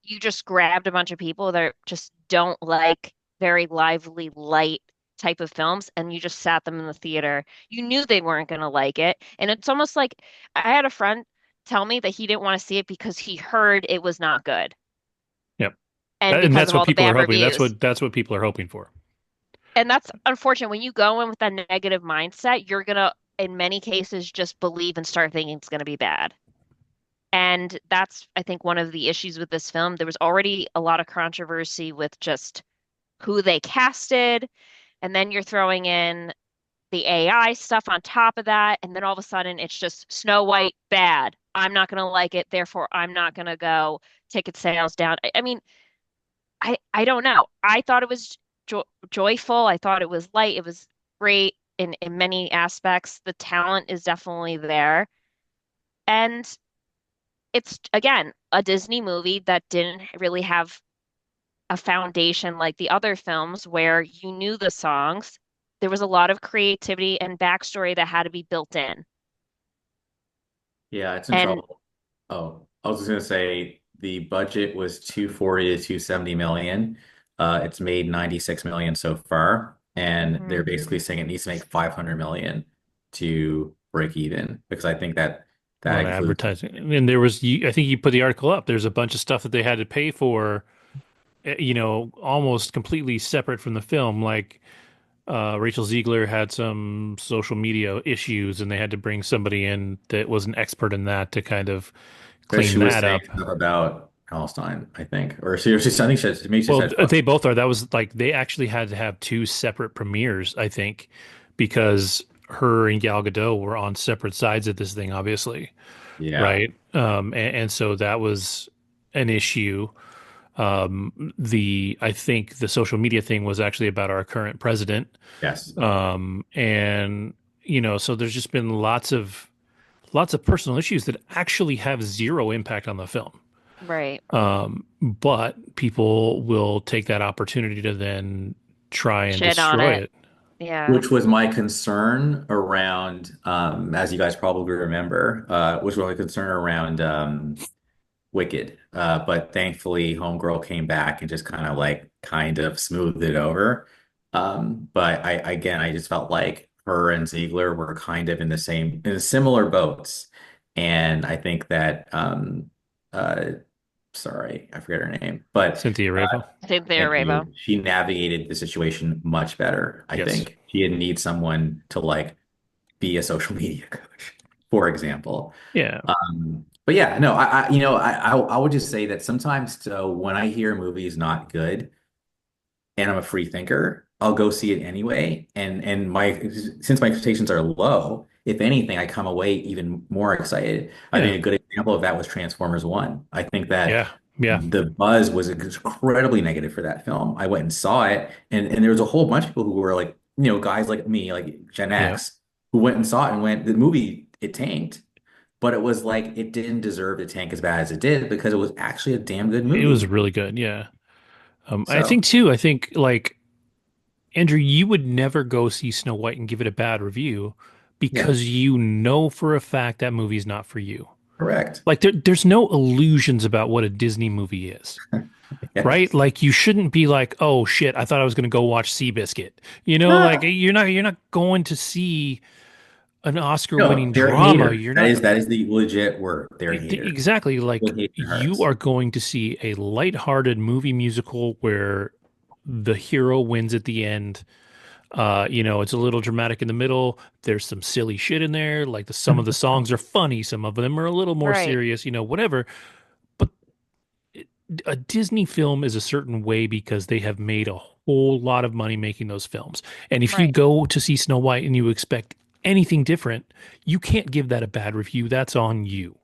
you just grabbed a bunch of people that just don't like very lively, light type of films, and you just sat them in the theater. You knew they weren't going to like it. And it's almost like I had a friend tell me that he didn't want to see it because he heard it was not good Yep. and And because that's of what all the people are bad hoping. reviews. That's what people are hoping for. And that's unfortunate. When you go in with that negative mindset, you're going to, in many cases, just believe and start thinking it's going to be bad. And that's, I think, one of the issues with this film. There was already a lot of controversy with just who they casted, and then you're throwing in the AI stuff on top of that, and then all of a sudden it's just Snow White bad. I'm not going to like it, therefore I'm not going to go. Ticket sales down. I mean, I don't know. I thought it was joyful. I thought it was light. It was great in many aspects. The talent is definitely there, and it's again a Disney movie that didn't really have a foundation like the other films where you knew the songs. There was a lot of creativity and backstory that had to be built in. Yeah, it's in And trouble. Oh, I was just gonna say the budget was 240 to 270 million. It's made 96 million so far, and they're mhm. basically saying it needs to make 500 million to break even because I think that A that lot of includes. advertising. And I think you put the article up. There's a bunch of stuff that they had to pay for, almost completely separate from the film. Like Rachel Ziegler had some social media issues, and they had to bring somebody in that was an expert in that to kind of Because clean she was that saying up. stuff about Palestine, I think, or she I think maybe she Well, said fuck. they both are. That was like they actually had to have two separate premieres, I think, because her and Gal Gadot were on separate sides of this thing, obviously, Yeah, right? And so that was an issue. The I think the social media thing was actually about our current president. yes, And so there's just been lots of personal issues that actually have zero impact on the film. Right. But people will take that opportunity to then try and Shit on destroy it. it. Yeah. which was my concern around, as you guys probably remember, was really concern around Wicked. But thankfully, Homegirl came back and just kind of smoothed it over. But I just felt like her and Ziegler were kind of in similar boats. And I think that, uh, sorry, I forget her name, but Cynthia Erivo. Cynthia thank Erivo. you. She navigated the situation much better, I Yes. think. She didn't need someone to be a social media coach, for example. Yeah. But yeah, no, I would just say that sometimes, so when I hear a movie is not good and I'm a free thinker, I'll go see it anyway. And my since my expectations are low, if anything, I come away even more excited. I Yeah. think a good example of that was Transformers One. I think that Yeah. Yeah. the buzz was incredibly negative for that film. I went and saw it, and there was a whole bunch of people who were like, guys like me, like Gen Yeah. X, who went and saw it and went, the movie, it tanked, but it was like it didn't deserve to tank as bad as it did because it was actually a damn good It was movie. really good. Yeah. I think So too, I think like Andrew, you would never go see Snow White and give it a bad review yeah, because you know for a fact that movie's not for you. correct. Like there's no illusions about what a Disney movie is, right? Yes. Like you shouldn't be like, oh shit, I thought I was gonna go watch Seabiscuit. Like No, you're not going to see an no, Oscar-winning they're drama. haters. You're That not is that is the legit word. They're haters. exactly like With hate in their you hearts. are going to see a lighthearted movie musical where the hero wins at the end. It's a little dramatic in the middle. There's some silly shit in there. Like some of the songs are funny, some of them are a little more Right, serious, whatever. But a Disney film is a certain way because they have made a whole lot of money making those films. And if you right, go to see Snow White and you expect anything different, you can't give that a bad review. That's on you,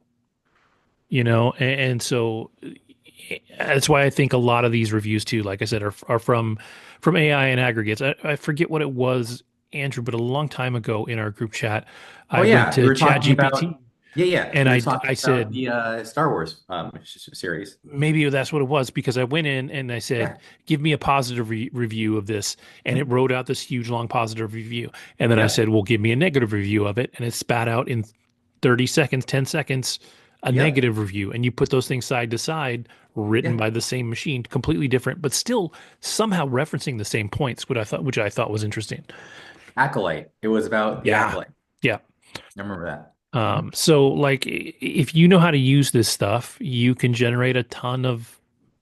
and so that's why I think a lot of these reviews too, like I said, are from AI and aggregates. I forget what it was, Andrew, but a long time ago in our group chat, Oh I went yeah, we to were talking ChatGPT about yeah, yeah. and We were I talking about said the Star Wars series. maybe that's what it was because I went in and I said, Yeah. give me a positive review of this, and it Mhm. wrote out this huge long positive review, and then I Yep. said, well, give me a negative review of it, and it spat out in 30 seconds, 10 seconds, a Yep. negative review. And you put those things side to side, written Yeah. by the same machine, completely different, but still somehow referencing the same points, which I thought was interesting. Acolyte. It was about the Yeah. Acolyte. Yeah. I remember that. Mhm. So like if you know how to use this stuff, you can generate a ton of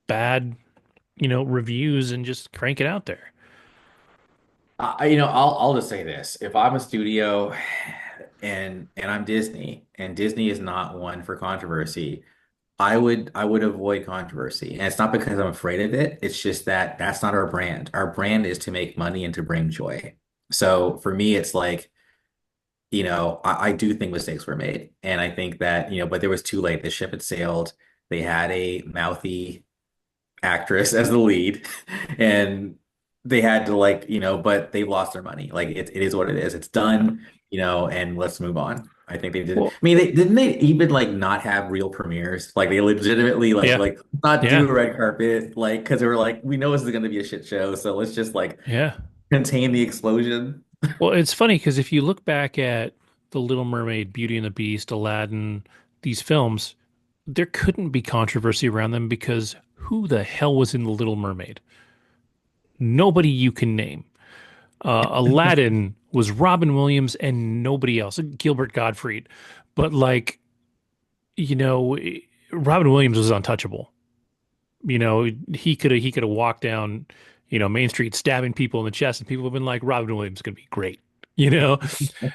bad, reviews and just crank it out there. I'll just say this: if I'm a studio and I'm Disney, and Disney is not one for controversy, I would avoid controversy. And it's not because I'm afraid of it. It's just that that's not our brand. Our brand is to make money and to bring joy. So for me, it's like, I do think mistakes were made. And I think that, but there was too late. The ship had sailed. They had a mouthy actress as the lead, and they had to but they've lost their money. Like it is what it is. It's done, and let's move on. I think they did. I Well, mean, they even like not have real premieres? Like they legitimately yeah. not do Yeah. a red carpet, like because they were like, we know this is going to be a shit show, so let's just like Yeah. contain the explosion. Well, it's funny because if you look back at The Little Mermaid, Beauty and the Beast, Aladdin, these films, there couldn't be controversy around them because who the hell was in The Little Mermaid? Nobody you can name. Aladdin was Robin Williams and nobody else, Gilbert Gottfried. But you know, Robin Williams was untouchable. He could have walked down, Main Street stabbing people in the chest, and people have been like, Robin Williams is going to be great. You know,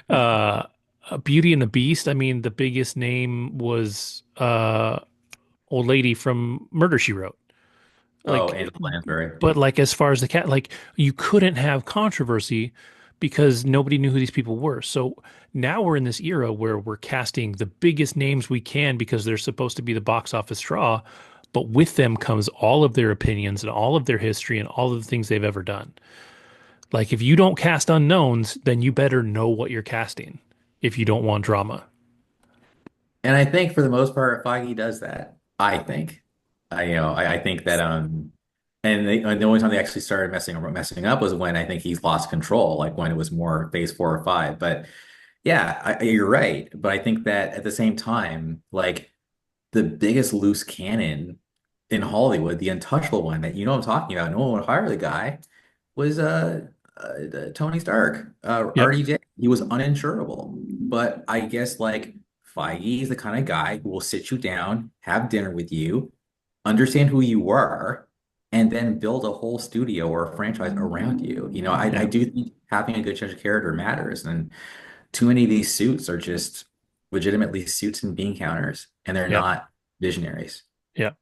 uh, Beauty and the Beast. I mean, the biggest name was old lady from Murder She Wrote. Oh, Like, Angela Lansbury. but like as far as the cat, like you couldn't have controversy because nobody knew who these people were. So now we're in this era where we're casting the biggest names we can because they're supposed to be the box office draw, but with them comes all of their opinions and all of their history and all of the things they've ever done. Like if you don't cast unknowns, then you better know what you're casting if you don't want drama. And I think for the most part, Feige does that. I think, I think that and the only time they actually started messing up was when I think he's lost control, like when it was more phase 4 or 5. But yeah, you're right. But I think that at the same time, like the biggest loose cannon in Hollywood, the untouchable one that I'm talking about, no one would hire the guy, was Tony Stark, Yep. RDJ. He was uninsurable. But I guess like Feige is the kind of guy who will sit you down, have dinner with you, understand who you are, and then build a whole studio or a franchise around you. I Yeah. do think having a good judge of character matters. And too many of these suits are just legitimately suits and bean counters, and they're Yep. not visionaries. Yep.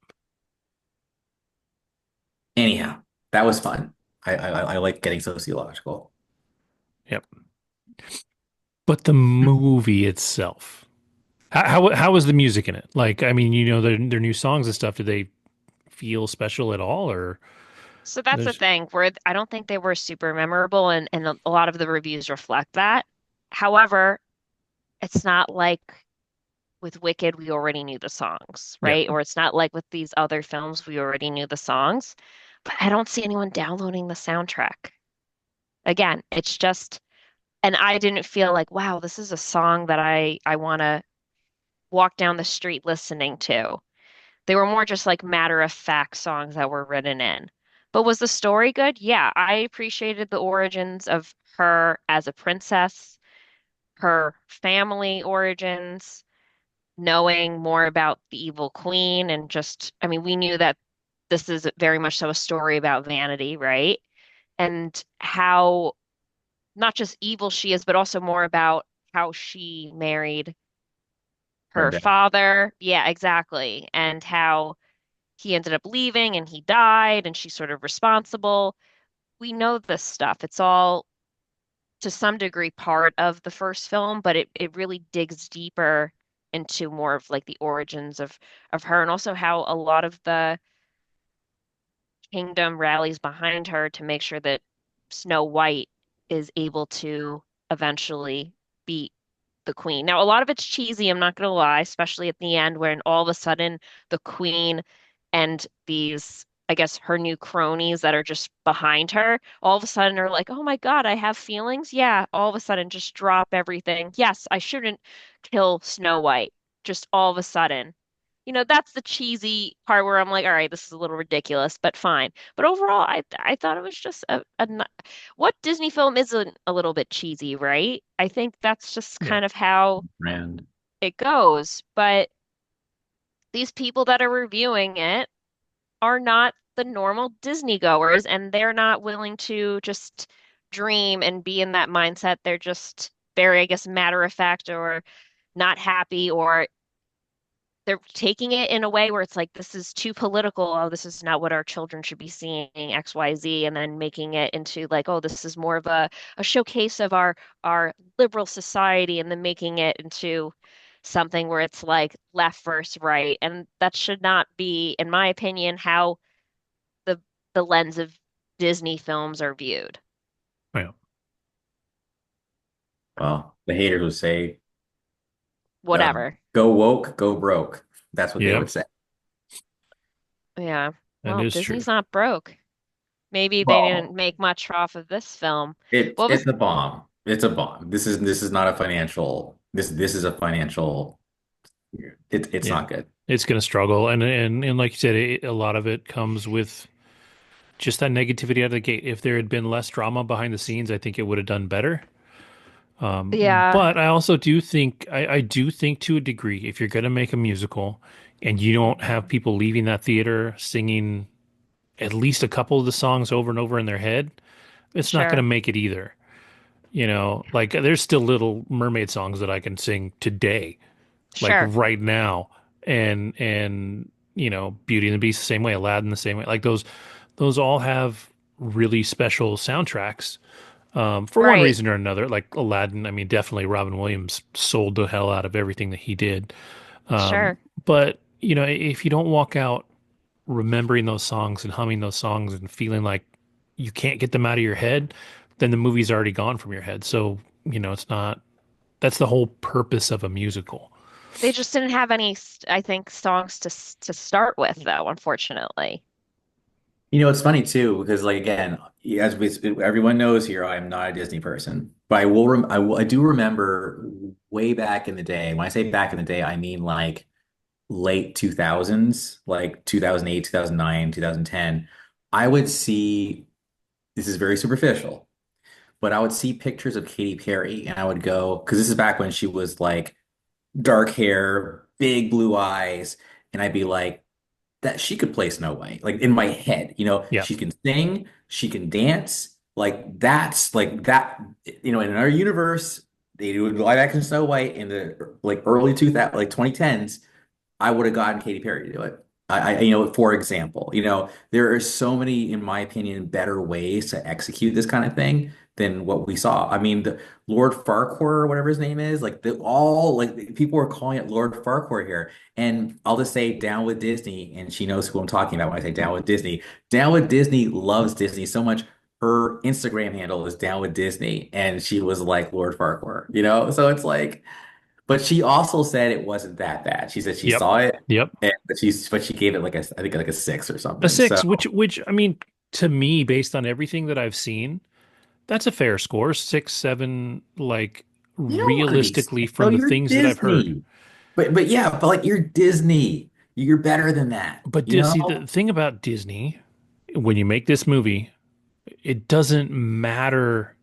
Anyhow, that was fun. I like getting sociological. Yep. But the movie itself, how was the music in it? Like, I mean, their new songs and stuff. Did they feel special at all, or So that's the there's thing where I don't think they were super memorable, and a lot of the reviews reflect that. However, it's not like with Wicked, we already knew the songs, Yeah. right? Or it's not like with these other films, we already knew the songs. But I don't see anyone downloading the soundtrack. Again, it's just, and I didn't feel like, wow, this is a song that I want to walk down the street listening to. They were more just like matter of fact songs that were written in. But was the story good? Yeah, I appreciated the origins of her as a princess, her family origins, knowing more about the evil queen, and just, I mean, we knew that this is very much so a story about vanity, right? And how not just evil she is, but also more about how she married Her her dad. father. Yeah, exactly. And how he ended up leaving and he died and she's sort of responsible. We know this stuff. It's all to some degree part of the first film, but it really digs deeper into more of like the origins of her, and also how a lot of the kingdom rallies behind her to make sure that Snow White is able to eventually beat the queen. Now, a lot of it's cheesy, I'm not going to lie, especially at the end when all of a sudden the queen and these, I guess, her new cronies that are just behind her, all of a sudden are like, oh my God, I have feelings. Yeah, all of a sudden just drop everything. Yes, I shouldn't kill Snow White. Just all of a sudden. That's the cheesy part where I'm like, all right, this is a little ridiculous, but fine. But overall, I thought it was just what Disney film isn't a little bit cheesy, right? I think that's just Yeah. kind of how Brand. it goes. But these people that are reviewing it are not the normal Disney goers, and they're not willing to just dream and be in that mindset. They're just very, I guess, matter of fact or not happy, or they're taking it in a way where it's like, this is too political. Oh, this is not what our children should be seeing, XYZ, and then making it into like, oh, this is more of a showcase of our liberal society, and then making it into something where it's like left versus right. And that should not be, in my opinion, how the the lens of Disney films are viewed. Yeah. Well, the haters would say, Whatever. go woke, go broke. That's what they Yeah. would say. Yeah. That Well, is true. Disney's not broke. Maybe they didn't Well, make much off of this film. it's What it's was a bomb. It's a bomb. This is not a financial. This is a financial. It's Yeah. not good. It's going to struggle. And like you said, a lot of it comes with just that negativity out of the gate. If there had been less drama behind the scenes, I think it would have done better. Yeah, But I also do think, I do think to a degree, if you're going to make a musical and you don't have people leaving that theater singing at least a couple of the songs over and over in their head, it's not going to sure. make it either. Like there's still Little Mermaid songs that I can sing today, like Sure. right now, and Beauty and the Beast the same way, Aladdin the same way. Like those all have really special soundtracks. For one Right. reason or another, like Aladdin, I mean, definitely Robin Williams sold the hell out of everything that he did. Sure. But if you don't walk out remembering those songs and humming those songs and feeling like you can't get them out of your head, then the movie's already gone from your head. So, it's not, that's the whole purpose of a musical. They just didn't have any, I think, songs to start with, though, unfortunately. It's funny too because like again, as everyone knows here, I am not a Disney person, but I do remember way back in the day. When I say back in the day, I mean like late 2000s, like 2008, 2009, 2010. I would see this is very superficial, but I would see pictures of Katy Perry and I would go because this is back when she was like dark hair, big blue eyes, and I'd be like that she could play Snow White, like in my head, Yeah. she can sing, she can dance, like that's like that, in our universe, they do live action Snow White in the like early 2000, like 2010s. I would have gotten Katy Perry to do it. For example, there are so many, in my opinion, better ways to execute this kind of thing than what we saw. I mean, the Lord Farquhar, or whatever his name is, like people were calling it Lord Farquhar here. And I'll just say down with Disney, and she knows who I'm talking about when I say down with Disney. Down with Disney loves Disney so much. Her Instagram handle is down with Disney, and she was like Lord Farquhar, So it's like But she also said it wasn't that bad. She said she Yep. saw it, Yep. but she gave it like I think like a six or A something. So six, which I mean, to me, based on everything that I've seen, that's a fair score. Six, seven, like you don't want to be realistically bro, from the you're things that I've heard. Disney. But yeah, but like you're Disney. You're better than that, But you know? See, the thing about Disney, when you make this movie, it doesn't matter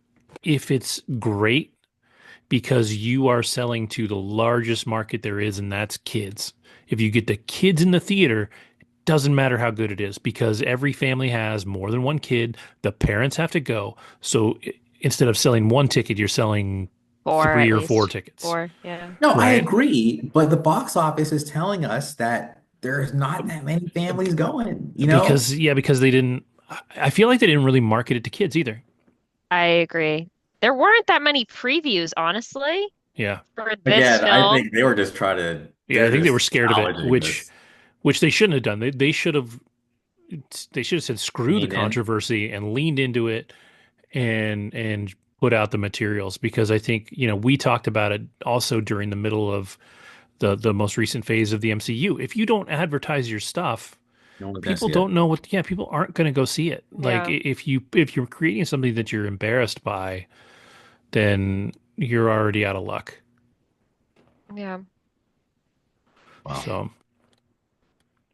if it's great because you are selling to the largest market there is, and that's kids. If you get the kids in the theater, doesn't matter how good it is because every family has more than one kid. The parents have to go. So instead of selling one ticket, you're selling Four three at or four least. tickets, Four, yeah. No, I right? agree, but the box office is telling us that there's not that many families going, you know? Because they didn't. I feel like they didn't really market it to kids either. I agree. There weren't that many previews, honestly, Yeah, for this Again, I film. think they were just trying to, yeah. I they're think they were just scared of it, salvaging this. which they shouldn't have done. They should have said screw the Lean in. controversy and leaned into it and put out the materials because I think, we talked about it also during the middle of the most recent phase of the MCU. If you don't advertise your stuff, No one's gonna people see it. don't know people aren't going to go see it. Like Yeah, if you're creating something that you're embarrassed by, then you're already out of luck. yeah. Wow. So,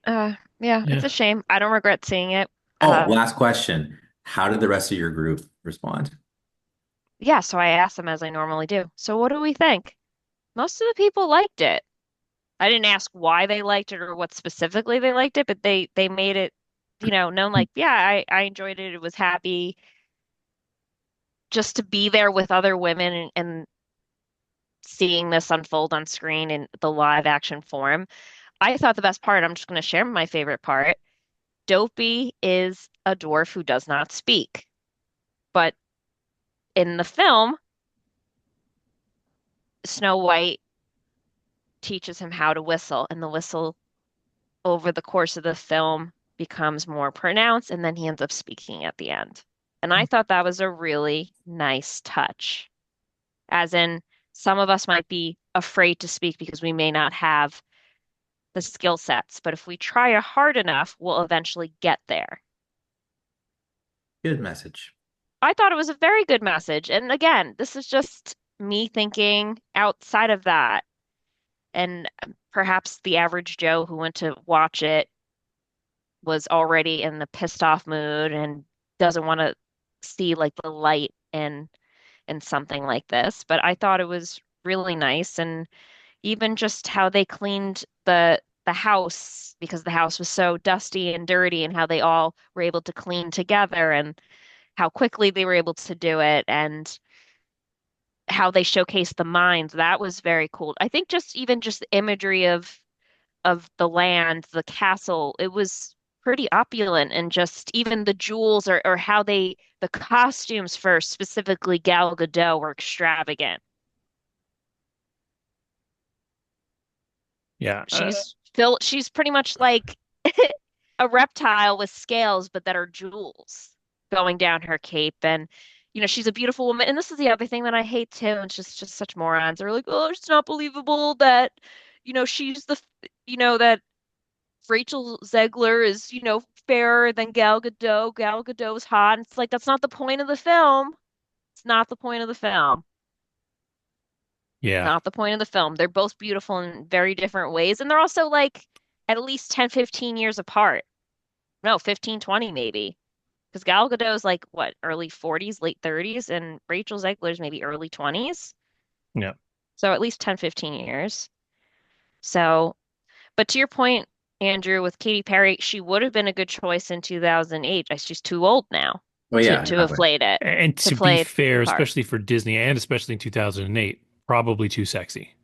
Yeah, it's yeah. a shame. I don't regret seeing it. Oh, last question. How did the rest of your group respond? Yeah, so I asked them as I normally do. So what do we think? Most of the people liked it. I didn't ask why they liked it or what specifically they liked it, but they made it, known like, yeah, I enjoyed it. It was happy just to be there with other women and seeing this unfold on screen in the live action form. I thought the best part, I'm just going to share my favorite part. Dopey is a dwarf who does not speak. But in the film, Snow White teaches him how to whistle, and the whistle over the course of the film becomes more pronounced, and then he ends up speaking at the end. And I thought that was a really nice touch. As in, some of us might be afraid to speak because we may not have the skill sets, but if we try hard enough, we'll eventually get there. Good message. I thought it was a very good message. And again, this is just me thinking outside of that. And perhaps the average Joe who went to watch it was already in the pissed off mood and doesn't want to see like the light in something like this. But I thought it was really nice, and even just how they cleaned the house because the house was so dusty and dirty, and how they all were able to clean together, and how quickly they were able to do it, and how they showcased the mines. That was very cool. I think just even just the imagery of the land, the castle, it was pretty opulent, and just even the jewels or how the costumes for specifically Gal Gadot were extravagant. Yeah. She's pretty much like a reptile with scales, but that are jewels going down her cape. And, she's a beautiful woman. And this is the other thing that I hate too. And it's just such morons. They're like, oh, it's not believable that, she's that Rachel Zegler is, fairer than Gal Gadot. Gal Gadot's hot. And it's like, that's not the point of the film. It's not the point of the film. Yeah. Not the point of the film. They're both beautiful in very different ways. And they're also like at least 10, 15 years apart. No, 15, 20 maybe. Because Gal Gadot's like what, early 40s, late 30s, and Rachel Zegler's maybe early 20s. Yeah. So at least 10, 15 years. So, but to your point, Andrew, with Katy Perry, she would have been a good choice in 2008. She's too old now Well, to yeah, to have exactly. played it, And to to be play fair, the part. especially for Disney and especially in 2008, probably too sexy.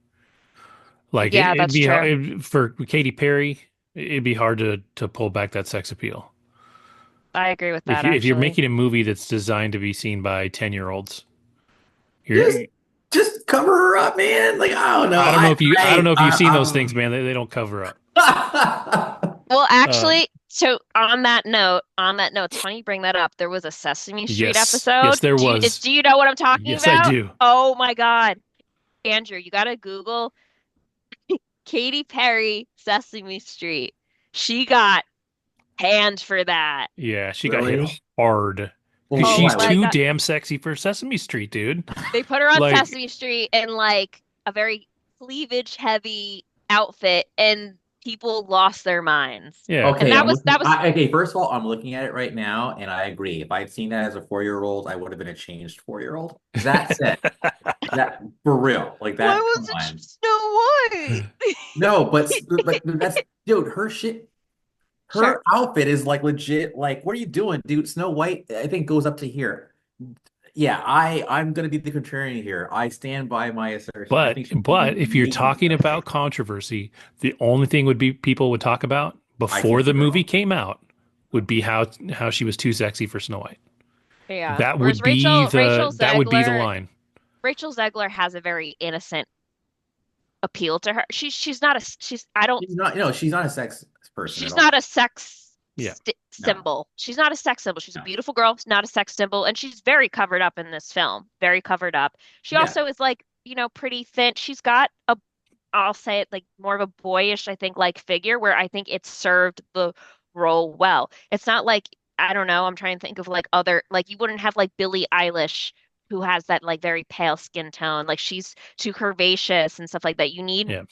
Like Yeah, it'd that's be true. for Katy Perry, it'd be hard to pull back that sex appeal. I agree with If that if you're actually. making a movie that's designed to be seen by 10-year-olds, Just you're just cover her up, man. Like, I don't know. I don't know if you've seen those things, I'm man. They don't cover up. Well, Um, actually, so on that note, it's funny you bring that up. There was a Sesame Street yes, yes, episode. there Do you was. do you know what I'm talking Yes, I about? do. Oh my God. Andrew, you gotta Google Katy Perry Sesame Street. She got panned for that. Yeah, she got hit Really? hard because Well, Oh she's why? my too God. damn sexy for Sesame Street, dude. They put her on Like, Sesame Street in like a very cleavage heavy outfit and people lost their minds. yeah, And Okay, I'm looking. that was Okay, first of all, I'm looking at it right now, and I agree. If I'd seen that as a 4-year-old, I would have been a changed 4-year-old. That said, that for real, like why that. Come was it on. Snow White? No, but that's dude. Her shit. Sure. Her outfit is like legit. Like, what are you doing, dude? Snow White, I think, goes up to here. Yeah, I'm gonna be the contrarian here. I stand by my assertion. I think she should be but if you're making talking Snow about White. controversy, the only thing would be people would talk about before the IT movie girl. came out would be how she was too sexy for Snow White. Yeah. That Whereas would be the that would be the line. Rachel Zegler has a very innocent appeal to her. She's not a she's I don't She's not, she's not a sex person at she's all. not a sex Yeah, No, symbol. She's not a sex symbol. She's a no. beautiful girl. She's not a sex symbol, and she's very covered up in this film. Very covered up. She Yeah. also is like, pretty thin. She's got a, I'll say it like more of a boyish, I think, like figure where I think it served the role well. It's not like, I don't know, I'm trying to think of like other, like you wouldn't have like Billie Eilish who has that like very pale skin tone. Like she's too curvaceous and stuff like that. You need yeah.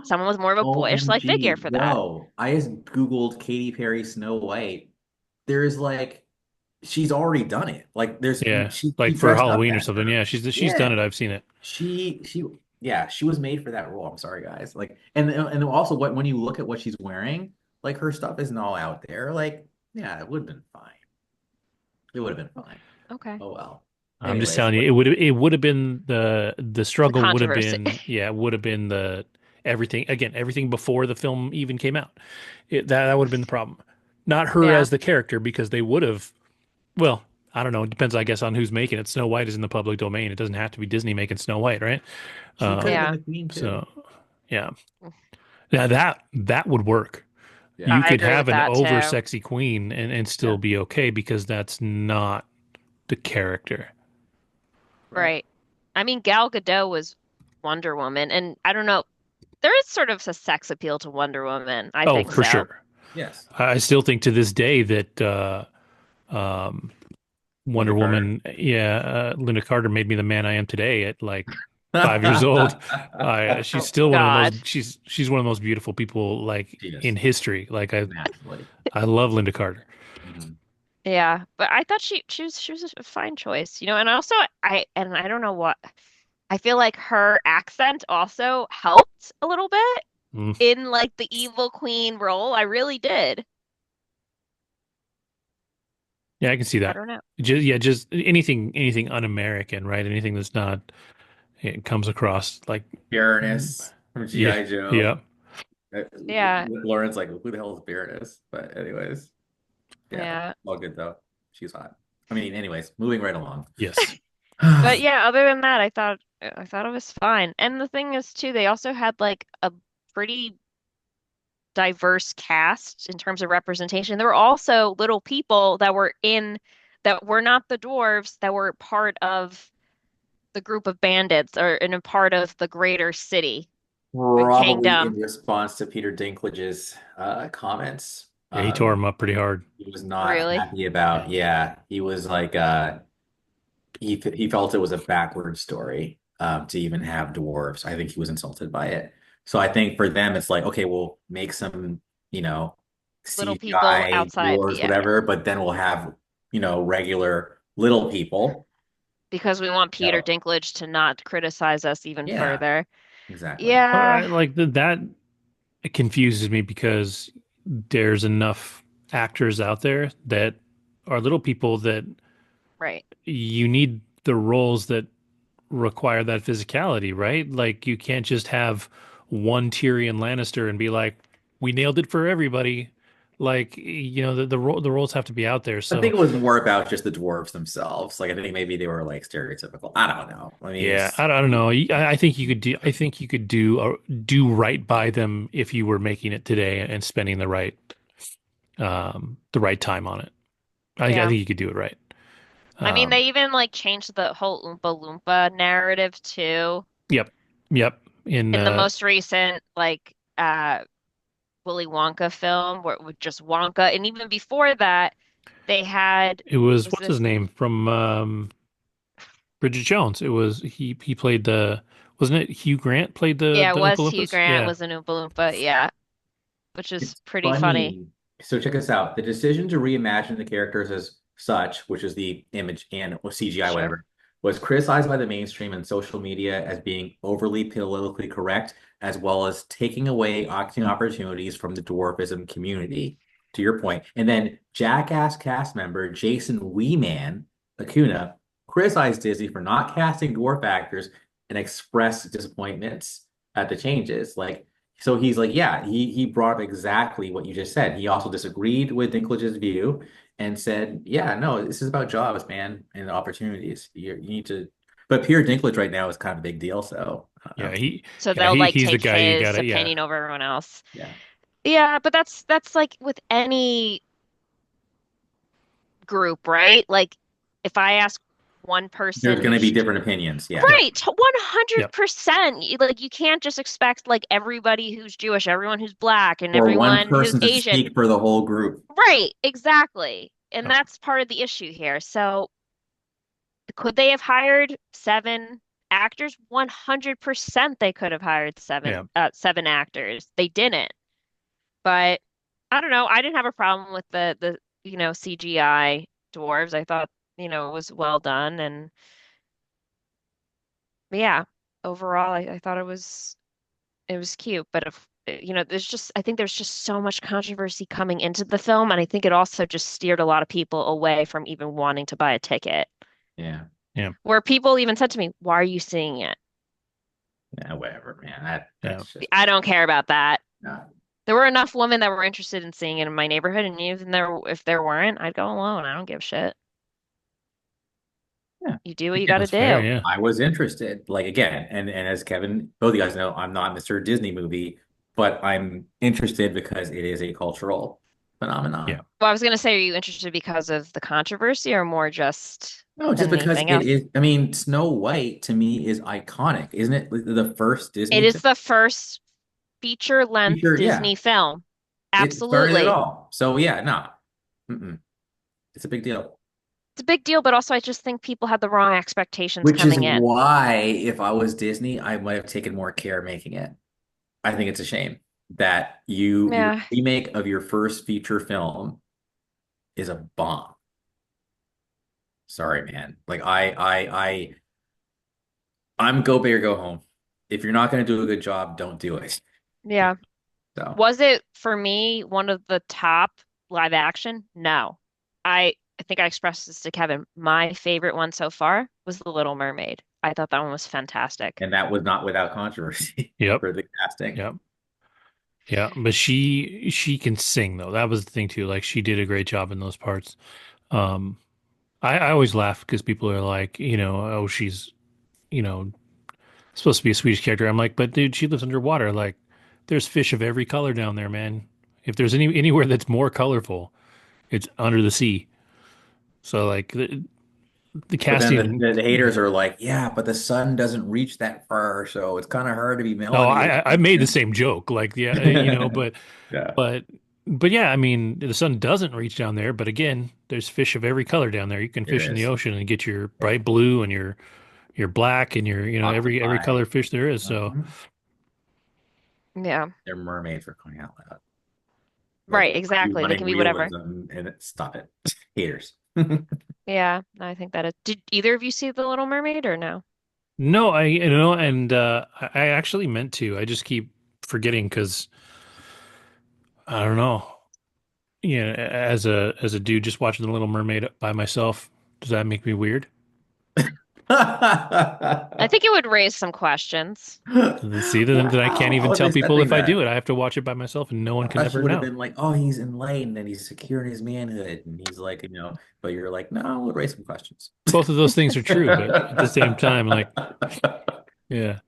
someone with more of a boyish like figure OMG. for that. Yo, I just Googled Katy Perry Snow White. There's like she's already done it. Like there's Yeah, she like for dressed up Halloween or as something. her. Yeah, she's done Yeah. it. I've seen it. She yeah, she was made for that role. I'm sorry, guys. Like and also when you look at what she's wearing, like her stuff isn't all out there. Like, yeah, it would have been fine. It would have been fine. Okay. Oh well. I'm just Anyways, telling you, it would have been the The struggle would have controversy. been would have been the everything before the film even came out. That would have been the problem. Not her Yeah. as the character because they would have. Well, I don't know. It depends, I guess, on who's making it. Snow White is in the public domain. It doesn't have to be Disney making Snow White, right? she could have been Um, Yeah. the queen too. so yeah, now that would work. Yeah. You I could agree with have an that over too. sexy queen and Yeah. still be okay because that's not the character. Right. Right. I mean, Gal Gadot was Wonder Woman, and I don't know, there is sort of a sex appeal to Wonder Woman. I Oh, think for so. sure. Yes. I still think to this day that um, Linda Wonder Carter. Woman, Linda Carter made me the man I am today at like 5 years old. She's Oh still one of the most God. she's one of the most beautiful people like She in is history. Like naturally. I love Linda Carter. Mhm. Yeah, but I thought she was a fine choice, and also I don't know what I feel like her accent also helped a little bit Mm. in like the evil queen role. I really did. Yeah, I can see I that. don't know. Just anything un-American, right? Anything that's not it comes across like Baroness from yeah, G.I. Joe. yeah, Uh, Yeah, Lauren's like, who the hell is Baroness? But anyways, yeah, yeah. all good though. She's hot. I mean, anyways, moving right along. yes. But yeah, other than that, I thought it was fine. And the thing is too, they also had like a pretty diverse cast in terms of representation. There were also little people that were not the dwarves that were part of the group of bandits or in a part of the greater city or Probably in kingdom. response to Peter Dinklage's comments. Yeah, he tore him up pretty hard. He was not Really? happy about, yeah, he was like he felt it was a backward story to even have dwarves. I think he was insulted by it. So I think for them it's like, okay, we'll make some, you know, Little people CGI outside. dwarves, Yeah. whatever, but then we'll have, regular little people. Because we want Peter So, Dinklage to not criticize us even yeah, further. exactly. Yeah, Like that it confuses me because there's enough actors out there that are little people that right. you need the roles that require that physicality, right? Like you can't just have one Tyrion Lannister and be like, we nailed it for everybody. Like, the roles have to be out there. I think So it was more about just the dwarves themselves. Like I think maybe they were like stereotypical. I don't know. I mean, yeah, it's I don't know. I think you could do right by them if you were making it today and spending the right time on it. I Yeah. think you could do it right. I mean, they Um, even like changed the whole Oompa Loompa narrative too. yep. Yep. In In the most recent Willy Wonka film where it was just Wonka, and even before that, they had it was was what's his this name from Bridget Jones. It was he played the wasn't it Hugh Grant played yeah, it the was Oompa Hugh Loompas? Grant Yeah. was an Oompa Loompa, yeah, which is It's pretty funny. funny. So check this out. The decision to reimagine the characters as such, which is the image and or CGI, Sure. whatever, was criticized by the mainstream and social media as being overly politically correct, as well as taking away acting opportunities from the dwarfism community. To your point. And then Jackass cast member Jason Weeman Acuna criticized Disney for not casting dwarf actors and expressed disappointments at the changes. Like, so he's like, yeah, he brought up exactly what you just said. He also disagreed with Dinklage's view and said, yeah, no, this is about jobs, man, and opportunities. You need to, but Peter Dinklage right now is kind of a big deal. So I don't Yeah, know. So yeah, they'll like he's the take guy you his gotta yeah. opinion over everyone else. Yeah, Yeah, but that's like with any group, right? Like if I ask one there's person going to be who's different opinions. Yeah, Yep. right, Yep. 100%. Like you can't just expect like everybody who's Jewish, everyone who's black, and or one everyone who's person to Asian. speak for the whole group. Right, exactly. And Yep. that's part of the issue here. So could they have hired seven actors? 100% they could have hired Yeah. seven actors. They didn't. But I don't know. I didn't have a problem with the CGI dwarves. I thought, it was well done and yeah, overall I thought it was cute. But if I think there's just so much controversy coming into the film, and I think it also just steered a lot of people away from even wanting to buy a ticket. Yeah, Yeah. Where people even said to me, "Why are you seeing it?" yeah, whatever, man. That Yeah. that's just I don't care about that. not. There were enough women that were interested in seeing it in my neighborhood, and even if there weren't, I'd go alone. I don't give a shit. Yeah. You do what you Again, got to That's fair, do. yeah. I was interested. Like again, and as Kevin, both of you guys know, I'm not Mr. Disney movie, but I'm interested because it is a cultural Yeah. phenomenon. Well, I was going to say, are you interested because of the controversy or more just No, than just because anything it else? is, I mean, Snow White to me is iconic, isn't it? The first It Disney is film the first feature-length feature, yeah, Disney film. it started it Absolutely. all. So yeah, no, mm-mm. It's a big deal. It's a big deal, but also I just think people had the wrong expectations Which is coming in. why, if I was Disney, I might have taken more care making it. I think it's a shame that your Yeah. remake of your first feature film is a bomb. Sorry, man. Like I'm go big or go home. If you're not going to do a good job, don't do it. Yeah. So, Was it for me one of the top live action? No. I think I expressed this to Kevin. My favorite one so far was The Little Mermaid. I thought that one was fantastic. and that was not without controversy Yep. for the casting. Yep. Yeah. But she can sing though. That was the thing too. Like she did a great job in those parts. Um, I always laugh because people are like, oh, she's, you know, supposed to be a Swedish character. I'm like, but dude, she lives underwater. Like, there's fish of every color down there, man. If there's anywhere that's more colorful, it's under the sea. So like the But then casting. the haters are like, yeah, but the sun doesn't reach that far, so it's kind of hard to be Oh, melanated. I made the same joke. Like, yeah, Yeah, but but yeah, I mean, the sun doesn't reach down there. But again, there's fish of every color down there. You can it fish in the is. ocean and get your bright blue and your black and your every Octopi. color fish there is. So Mhm. Yeah. They're mermaids for crying out loud. Like Right, you exactly. They wanting can be whatever. realism and stop it. Haters. Yeah, I think that is. Did either of you see The Little Mermaid or no? no, and I actually meant to. I just keep forgetting because I don't know. Yeah, as a dude just watching The Little Mermaid by myself, does that make me weird? I think it would raise some questions. See, then I can't Wow, I even wasn't tell people expecting if I do that. it. I have to watch it by myself, and no one I can thought you ever would have know. been like, oh, he's enlightened and he's secure in his manhood. And he's like, but you're like, no, we'll raise some questions. Both of those things are true, but at the same time, like, yeah.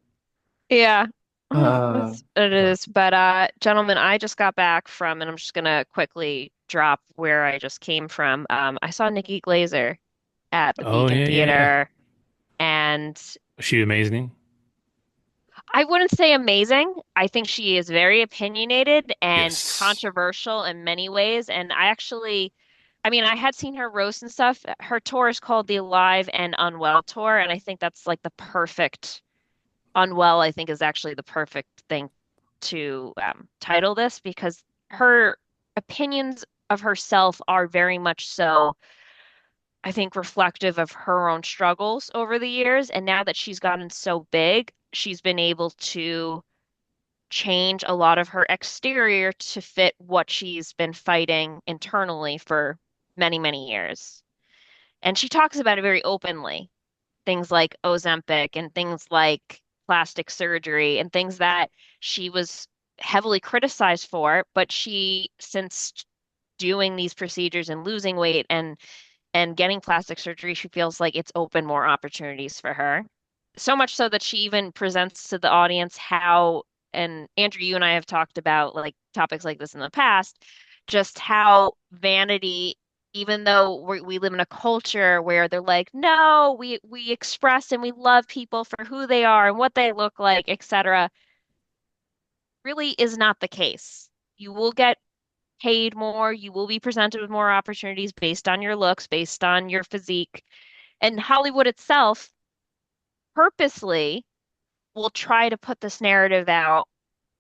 Yeah, Uh, it is. But gentlemen, I just got back from, and I'm just gonna quickly drop where I just came from. I saw Nikki Glaser at the Oh Beacon yeah, yeah, yeah. Theater, and Was she amazing? I wouldn't say amazing. I think she is very opinionated and Yes. controversial in many ways. And I mean, I had seen her roast and stuff. Her tour is called the Alive and Unwell Tour. And I think that's like the perfect, Unwell, I think is actually the perfect thing to title this because her opinions of herself are very much so, I think, reflective of her own struggles over the years. And now that she's gotten so big, she's been able to change a lot of her exterior to fit what she's been fighting internally for many, many years. And she talks about it very openly. Things like Ozempic and things like plastic surgery and things that she was heavily criticized for, but since doing these procedures and losing weight and getting plastic surgery, she feels like it's opened more opportunities for her. So much so that she even presents to the audience how, and Andrew, you and I have talked about like topics like this in the past, just how vanity, even though we live in a culture where they're like, no, we express and we love people for who they are and what they look like, etc., really is not the case. You will get paid more, you will be presented with more opportunities based on your looks, based on your physique. And Hollywood itself purposely will try to put this narrative out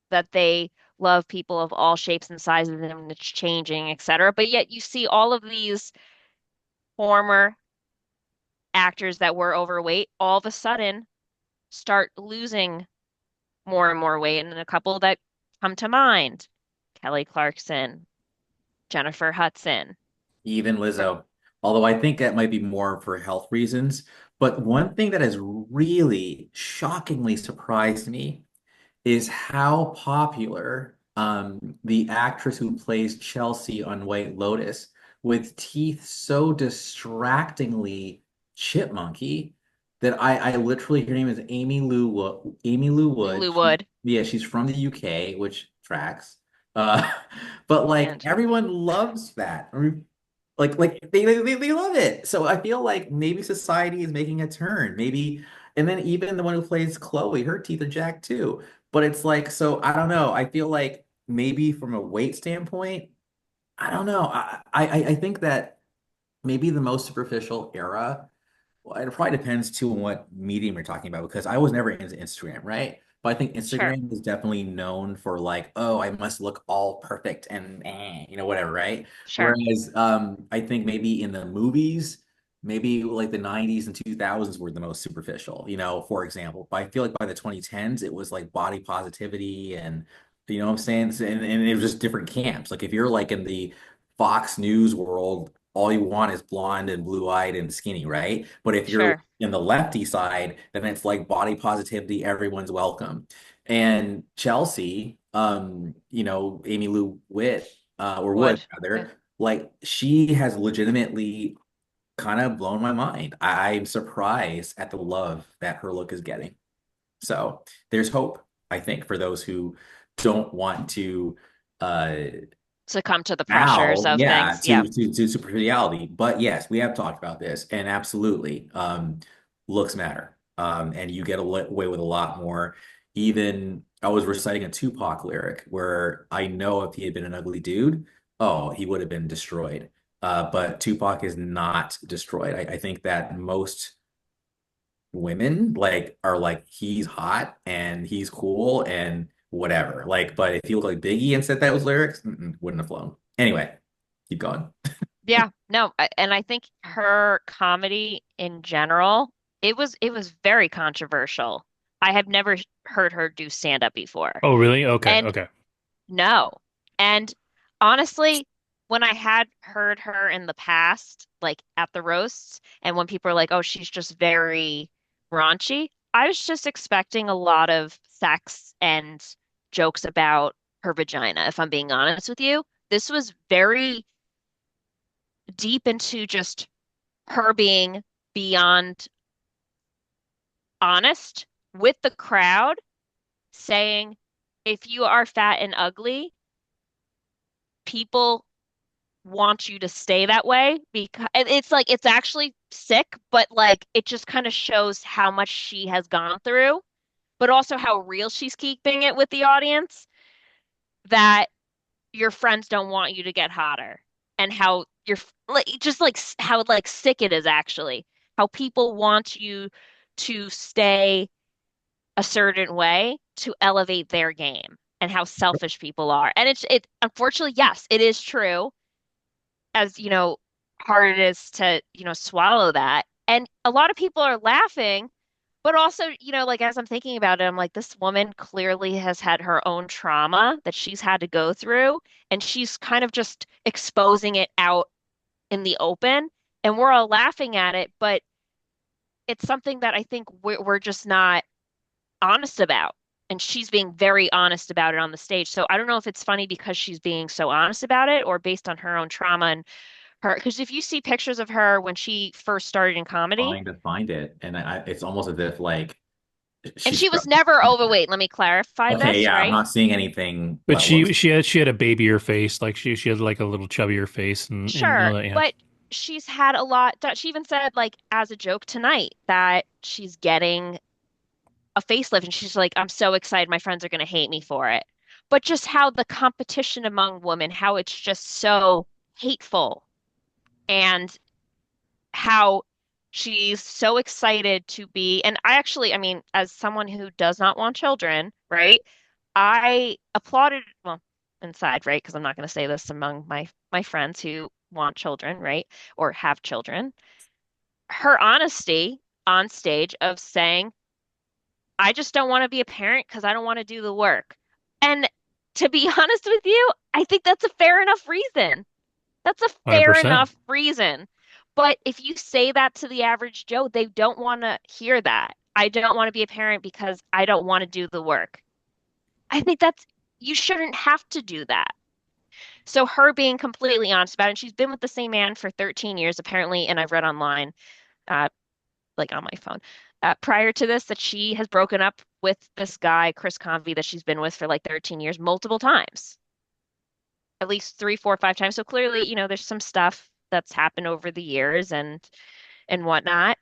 that they love people of all shapes and sizes and it's changing, etc. But yet you see all of these former actors that were overweight all of a sudden start losing more and more weight. And a couple that come to mind, Kelly Clarkson, Jennifer Hudson. Even Lizzo. Although I think that might be more for health reasons. But one thing that has really shockingly surprised me is how popular the actress who plays Chelsea on White Lotus, with teeth so distractingly chipmunky that I literally, her name is Amy Lou Wood. Lulu Wood Yeah, she's from the UK, which tracks. Uh, but like and everyone loves that. I mean, they love it. So I feel like maybe society is making a turn. Maybe, and then even the one who plays Chloe, her teeth are jacked too. But it's like, so I don't know. I feel like maybe from a weight standpoint, I don't know. I think that maybe the most superficial era, well, it probably depends too on what medium you're talking about because I was never into Instagram, right? But I think sure, Instagram is definitely known for like, oh, I must look all perfect and whatever, right? sure, Whereas I think maybe in the movies, maybe like the 90s and 2000s were the most superficial, for example. But I feel like by the 2010s, it was like body positivity and you know what I'm saying? And it was just different camps. Like if you're like in the Fox News world, all you want is blonde and blue-eyed and skinny, right? But if you're sure. in the lefty side, then it's like body positivity, everyone's welcome. And Chelsea, Amy Lou Witt, or Wood Wood. Yeah. rather, like she has legitimately kind of blown my mind. I'm surprised at the love that her look is getting. So there's hope, I think, for those who don't want to uh Succumb to the pressures now, of yeah, things. Yeah, to superficiality. But yes, we have talked about this, and absolutely, looks matter. And you get away with a lot more. Even I was reciting a Tupac lyric where I know if he had been an ugly dude, oh, he would have been destroyed. But Tupac is not destroyed. I think that most women like are like he's hot and he's cool and whatever. Like, but if he looked like Biggie and said that was lyrics, wouldn't have flown. Anyway, keep going. yeah. No, and I think her comedy in general, it was very controversial. I have never heard her do stand up before. Oh, really? Okay, And okay. no. And honestly, when I had heard her in the past, like at the roasts, and when people are like, oh, she's just very raunchy, I was just expecting a lot of sex and jokes about her vagina, if I'm being honest with you. This was very deep into just her being beyond honest with the crowd, saying, if you are fat and ugly, people want you to stay that way because it's like it's actually sick, but like it just kind of shows how much she has gone through. but also how real she's keeping it with the audience, that your friends don't want you to get hotter, and how you're like just like how like sick it is actually, how people want you to stay a certain way to elevate their game, and how selfish people are. And it unfortunately, yes, it is true, as hard it is to swallow that. And a lot of people are laughing, but also, like as I'm thinking about it, I'm like, this woman clearly has had her own trauma that she's had to go through, and she's kind of just exposing it out in the open, and we're all laughing at it, but it's something that I think we're just not honest about. And she's being very honest about it on the stage. So I don't know if it's funny because she's being so honest about it, or based on her own trauma and her. Because if you see pictures of her when she first started in comedy, Trying to find it, and it's almost as if like and she's she was never overweight. Let me clarify okay. this, Yeah, I'm right? not seeing anything But what looks she had a babier face, like she had like a little chubbier face, and Sure, yeah. but she's had a lot. She even said, like, as a joke tonight, that she's getting a facelift, and she's like, I'm so excited. My friends are going to hate me for it. But just how the competition among women, how it's just so hateful, and how she's so excited to be. And I actually, I mean, as someone who does not want children, right? I applauded, well, inside, right? Because I'm not going to say this among my friends who want children, right? Or have children. Her honesty on stage of saying, I just don't want to be a parent because I don't want to do the work. And to be honest with you, I think that's a fair enough reason. That's a fair 100%. enough reason. But if you say that to the average Joe, they don't want to hear that. I don't want to be a parent because I don't want to do the work. I think you shouldn't have to do that. So her being completely honest about it, and she's been with the same man for 13 years apparently, and I've read online, uh, like on my phone, prior to this, that she has broken up with this guy, Chris Convey, that she's been with for like 13 years, multiple times, at least three, four, five times. So clearly, there's some stuff that's happened over the years and whatnot.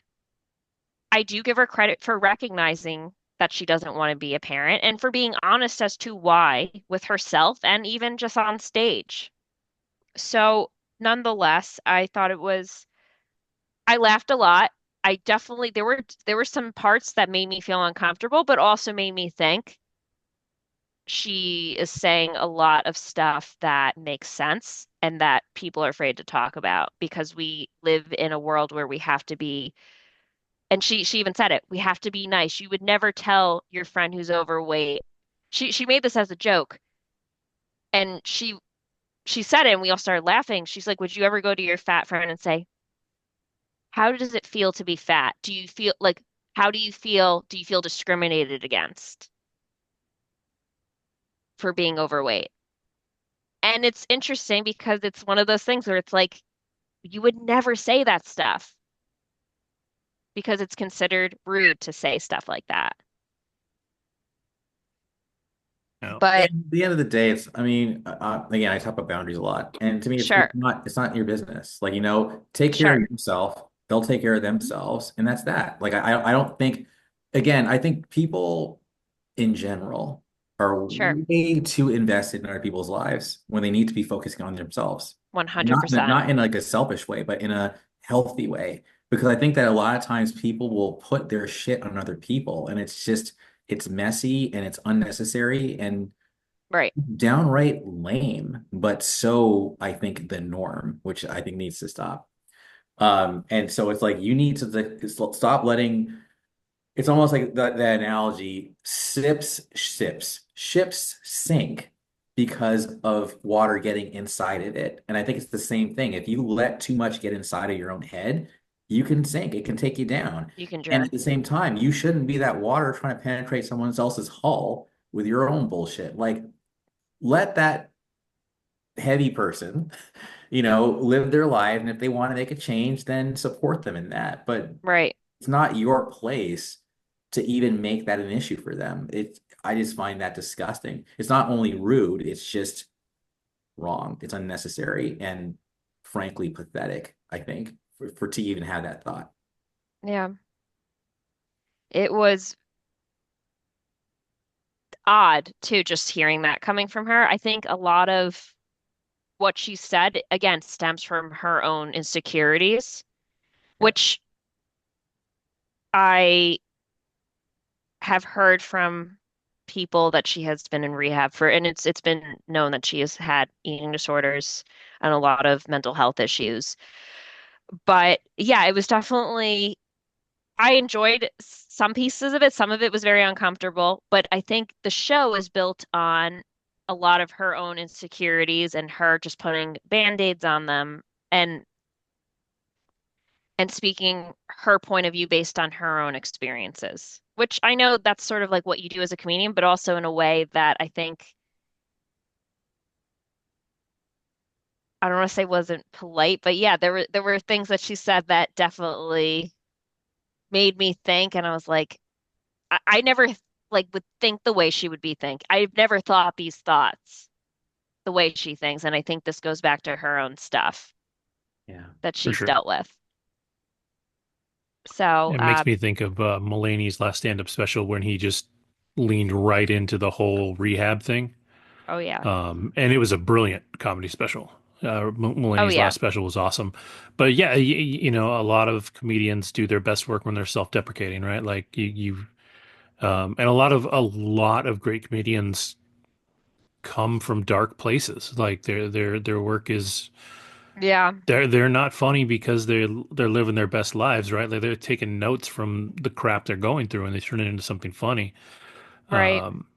I do give her credit for recognizing that she doesn't want to be a parent, and for being honest as to why with herself and even just on stage. So, nonetheless, I thought I laughed a lot. I definitely, there were some parts that made me feel uncomfortable, but also made me think. She is saying a lot of stuff that makes sense and that people are afraid to talk about, because we live in a world where we have to be, and she even said it, we have to be nice. You would never tell your friend who's overweight. She made this as a joke, and she said it and we all started laughing. She's like, would you ever go to your fat friend and say, how does it feel to be fat? Do you feel like, how do you feel? Do you feel discriminated against for being overweight? And it's interesting because it's one of those things where it's like, you would never say that stuff because it's considered rude to say stuff like that. Yeah. But And at the end of the day, it's, I mean, again, I talk about boundaries a lot. And to me, sure, it's not your business. Like, take care sure, of yourself. They'll take care of themselves. And that's that. Like, I don't think, again, I think people in general are sure, way too invested in other people's lives when they need to be focusing on themselves. Not 100%. in like a selfish way, but in a healthy way. Because I think that a lot of times people will put their shit on other people, and it's messy and it's unnecessary and Right. downright lame, but so I think the norm, which I think needs to stop. And so it's like you need to stop letting, it's almost like the analogy, ships sink because of water getting inside of it. And I think it's the same thing. If you let too much get inside of your own head, you can sink. It can take you down. You can And at drown. the same time, you shouldn't be that water trying to penetrate someone else's hull with your own bullshit. Like, let that heavy person, live their life. And if they want to make a change, then support them in that. But Right. it's not your place to even make that an issue for them. I just find that disgusting. It's not only rude, it's just wrong. It's unnecessary and frankly pathetic, I think, for to even have that thought. Yeah. It was odd too, just hearing that coming from her. I think a lot of what she said, again, stems from her own insecurities, Yeah. which I have heard from people that she has been in rehab for, and it's been known that she has had eating disorders and a lot of mental health issues. But yeah, it was definitely, I enjoyed some pieces of it. Some of it was very uncomfortable, but I think the show is built on a lot of her own insecurities and her just putting band-aids on them and speaking her point of view based on her own experiences, which I know that's sort of like what you do as a comedian, but also in a way that I think I don't want to say wasn't polite, but yeah, there were things that she said that definitely made me think, and I was like, I never like would think the way she would be think. I've never thought these thoughts the way she thinks, and I think this goes back to her own stuff Yeah. that for she's sure. dealt with. So, It makes me think of Mulaney's last stand-up special when he just leaned right into the whole rehab thing. oh yeah, And it was a brilliant comedy special. oh Mulaney's yeah, last special was awesome. But yeah, you know, a lot of comedians do their best work when they're self-deprecating, right? Like and a lot of great comedians come from dark places. Like their work is yeah, they're not funny because they're living their best lives, right? Like they're taking notes from the crap they're going through and they turn it into something funny. right. Um,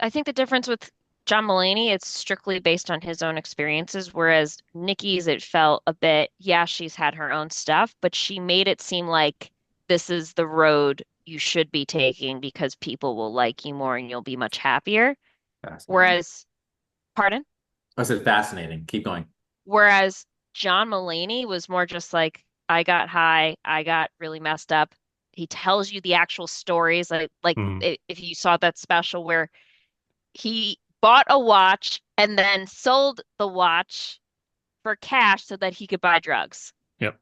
I think the difference with John Mulaney, it's strictly based on his own experiences, whereas Nikki's, it felt a bit, yeah, she's had her own stuff, but she made it seem like this is the road you should be taking because people will like you more and you'll be much happier. Fascinating. Whereas, pardon? I said fascinating. Keep going. Whereas John Mulaney was more just like, I got high, I got really messed up. He tells you the actual stories, mm, if you saw that special where he bought a watch and then sold the watch for cash so that he could buy drugs, yep.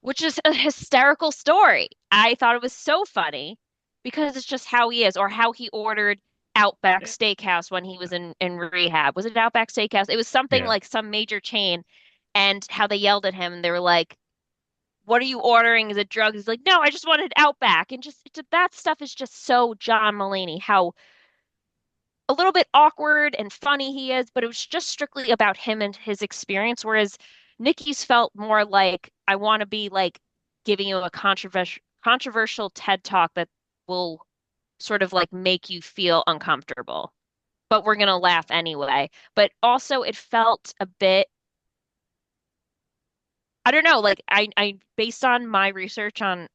which is a hysterical story. I thought it was so funny because it's just how he is, or how he ordered Outback Steakhouse when he was in rehab. Was it Outback Steakhouse? It was something Yeah. like some major chain, and how they yelled at him and they were like, "What are you ordering? Is it drugs?" He's like, "No, I just wanted Outback." And just that stuff is just so John Mulaney, how a little bit awkward and funny he is, but it was just strictly about him and his experience. Whereas Nikki's felt more like, I want to be like giving you a controversial TED talk that will sort of like make you feel uncomfortable, but we're gonna laugh anyway. But also it felt a bit, I don't know, like I based on my research on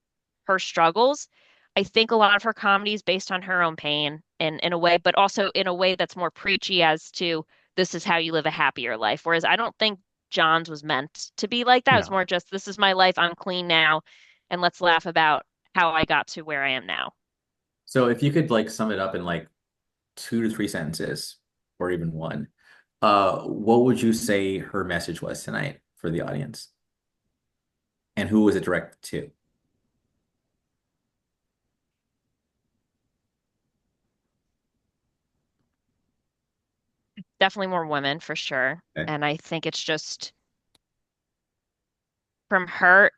her struggles, I think a lot of her comedy is based on her own pain in a way, but also in a way that's more preachy as to this is how you live a happier life. Whereas I don't think John's was meant to be like that. It was No. more just this is my life, I'm clean now, and let's laugh about how I got to where I am now. So if you could like sum it up in like 2 to 3 sentences or even one, what would you say her message was tonight for the audience? And who was it directed to? Definitely more women for sure. Okay. And I think it's just from her,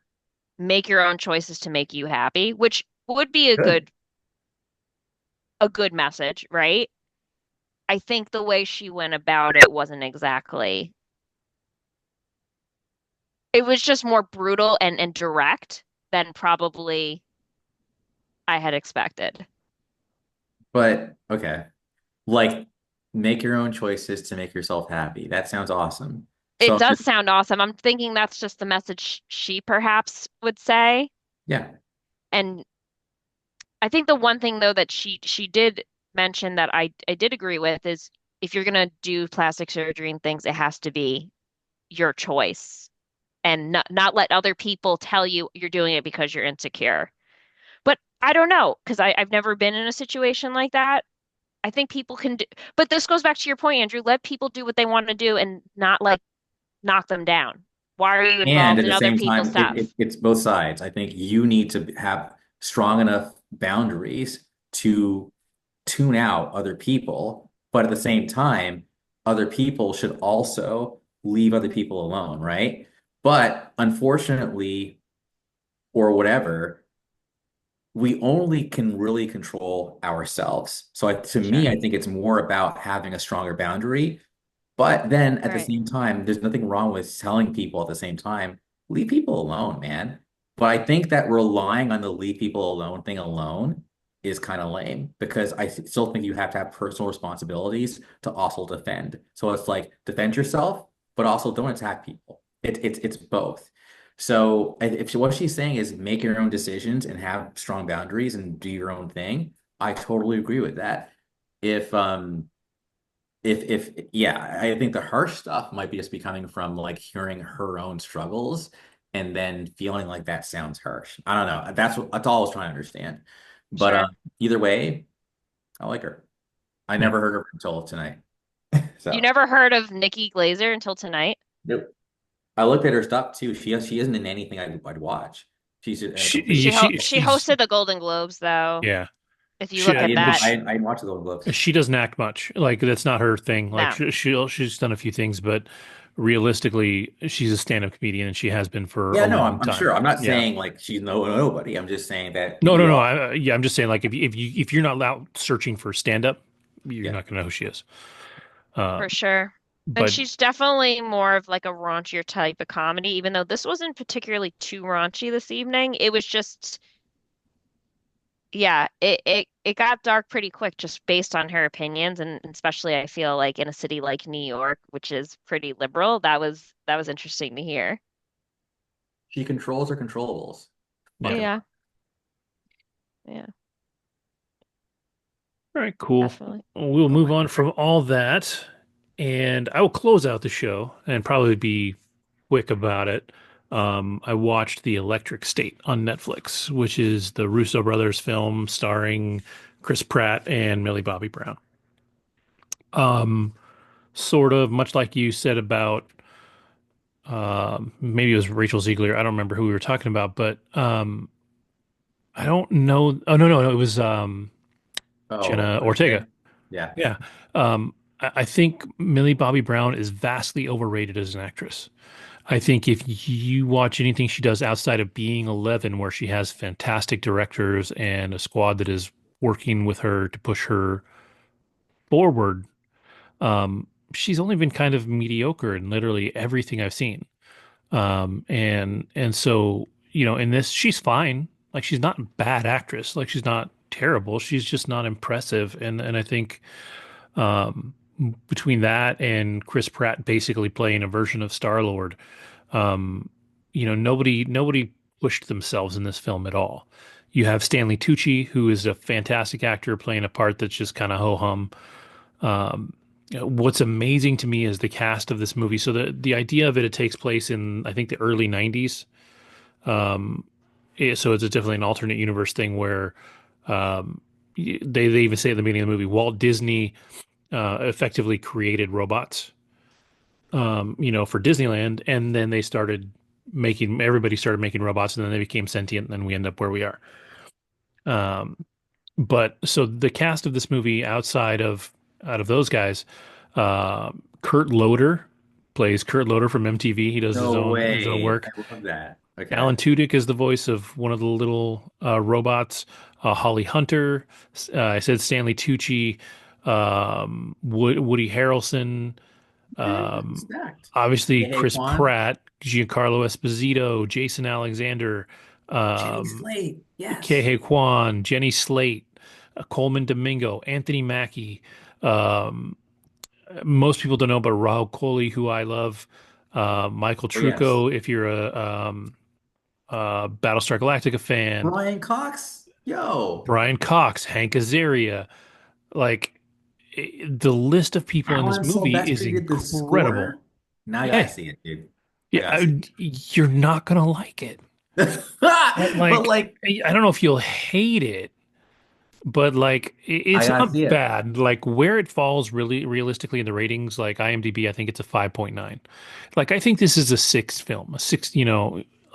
make your own choices to make you happy, which would be Good. a good message, right? I think the way she went about it wasn't exactly, it was just more brutal and direct than probably I had expected. But okay. Like make your own choices to make yourself happy. That sounds awesome. It So does sound awesome. I'm thinking that's just the message she perhaps would say. yeah. And I think the one thing though that she did mention that I did agree with is if you're gonna do plastic surgery and things, it has to be your choice and not let other people tell you you're doing it because you're insecure. But I don't know, because I've never been in a situation like that. I think people can do, but this goes back to your point, Andrew. Let people do what they want to do and not like knock them down. Why are you And involved at in the other same people's time, stuff? it's both sides. I think you need to have strong enough boundaries to tune out other people, but at the same time, other people should also leave other people alone, right? But unfortunately, or whatever, we only can really control ourselves. So to me, Sure. I think it's more about having a stronger boundary. But then at the Right. same time, there's nothing wrong with telling people at the same time, leave people alone, man. But I think that relying on the leave people alone thing alone is kind of lame because still think you have to have personal responsibilities to also defend. So it's like defend yourself, but also don't attack people. It's both. So if what she's saying is make your own decisions and have strong boundaries and do your own thing, I totally agree with that. If yeah, I think the harsh stuff might be just be coming from like hearing her own struggles and then feeling like that sounds harsh. I don't know. That's all I was trying to understand. But Sure. either way, I like her. I Yeah. never heard of her until tonight. You So never heard of Nikki Glaser until tonight? nope. I looked at her stuff too. She isn't in anything I'd watch. She's a complete. She She's hosted the Golden Globes though. yeah. If you She look at that, I didn't watch the Golden Globes. she doesn't act much. Like that's not her thing. Like no, she's done a few things, but realistically, she's a stand-up comedian and she has been for a Yeah, no, long I'm time. sure. I'm not Yeah. saying like she's nobody. I'm just saying that No, we no, no. all. Yeah, I'm just saying like if you're not out searching for stand-up, you're Yeah. not gonna know who she is. Uh, for sure. And but she's definitely more of like a raunchier type of comedy, even though this wasn't particularly too raunchy this evening. It was just, yeah, it got dark pretty quick just based on her opinions, and especially I feel like in a city like New York, which is pretty liberal, that was interesting to hear. She controls her controllables. yeah. Fucking Yeah, yeah, All right, cool. definitely. We'll oh move my on God. from all that, and I will close out the show and probably be quick about it. I watched The Electric State on Netflix, which is the Russo brothers film starring Chris Pratt and Millie Bobby Brown. Um, Sort of much like you said about maybe it was Rachel Ziegler. I don't remember who we were talking about, but I don't know. Oh no, it was Oh, Jenna Ortega. okay. Yeah. Yeah. I think Millie Bobby Brown is vastly overrated as an actress. I think if you watch anything she does outside of Being 11, where she has fantastic directors and a squad that is working with her to push her forward, she's only been kind of mediocre in literally everything I've seen. And so, in this, she's fine. Like she's not a bad actress. Like she's not terrible. She's just not impressive. And I think um, between that and Chris Pratt basically playing a version of Star-Lord, nobody pushed themselves in this film at all. You have Stanley Tucci, who is a fantastic actor playing a part that's just kind of ho-hum. What's amazing to me is the cast of this movie. So the idea of it takes place in I think the early '90s. So it's definitely an alternate universe thing where they even say at the beginning of the movie Walt Disney effectively created robots, for Disneyland, and then everybody started making robots, and then they became sentient, and then we end up where we are. Um, but so the cast of this movie, out of those guys, Kurt Loder plays Kurt Loder from MTV. He does No his own way. I work. love that. Okay. Alan Tudyk is the voice of one of the little robots. Holly Hunter. I said Stanley Tucci. Woody Harrelson. Okay. Um, Stacked. Obviously, Hey, Chris Quan. Pratt, Giancarlo Esposito, Jason Alexander, Jenny um, Slate. Yes. Kei Kwan, Jenny Slate, Coleman Domingo, Anthony Mackie. Um, Most people don't know about Rahul Kohli, who I love. Michael Oh, yes. Trucco, if you're a Battlestar Galactica fan. Brian Cox. Yo. Brian Cox, Hank Azaria. Like the list of people in this Alan movie is Silvestri did the incredible. score. Now I Yeah, see it, dude. I yeah. gotta see You're not gonna like it. it. But Like, like, I don't know if you'll hate it, but like, I it's gotta not see it. bad. Like, where it falls really realistically in the ratings, like IMDb, I think it's a 5.9. Like, I think this is a six film, a six,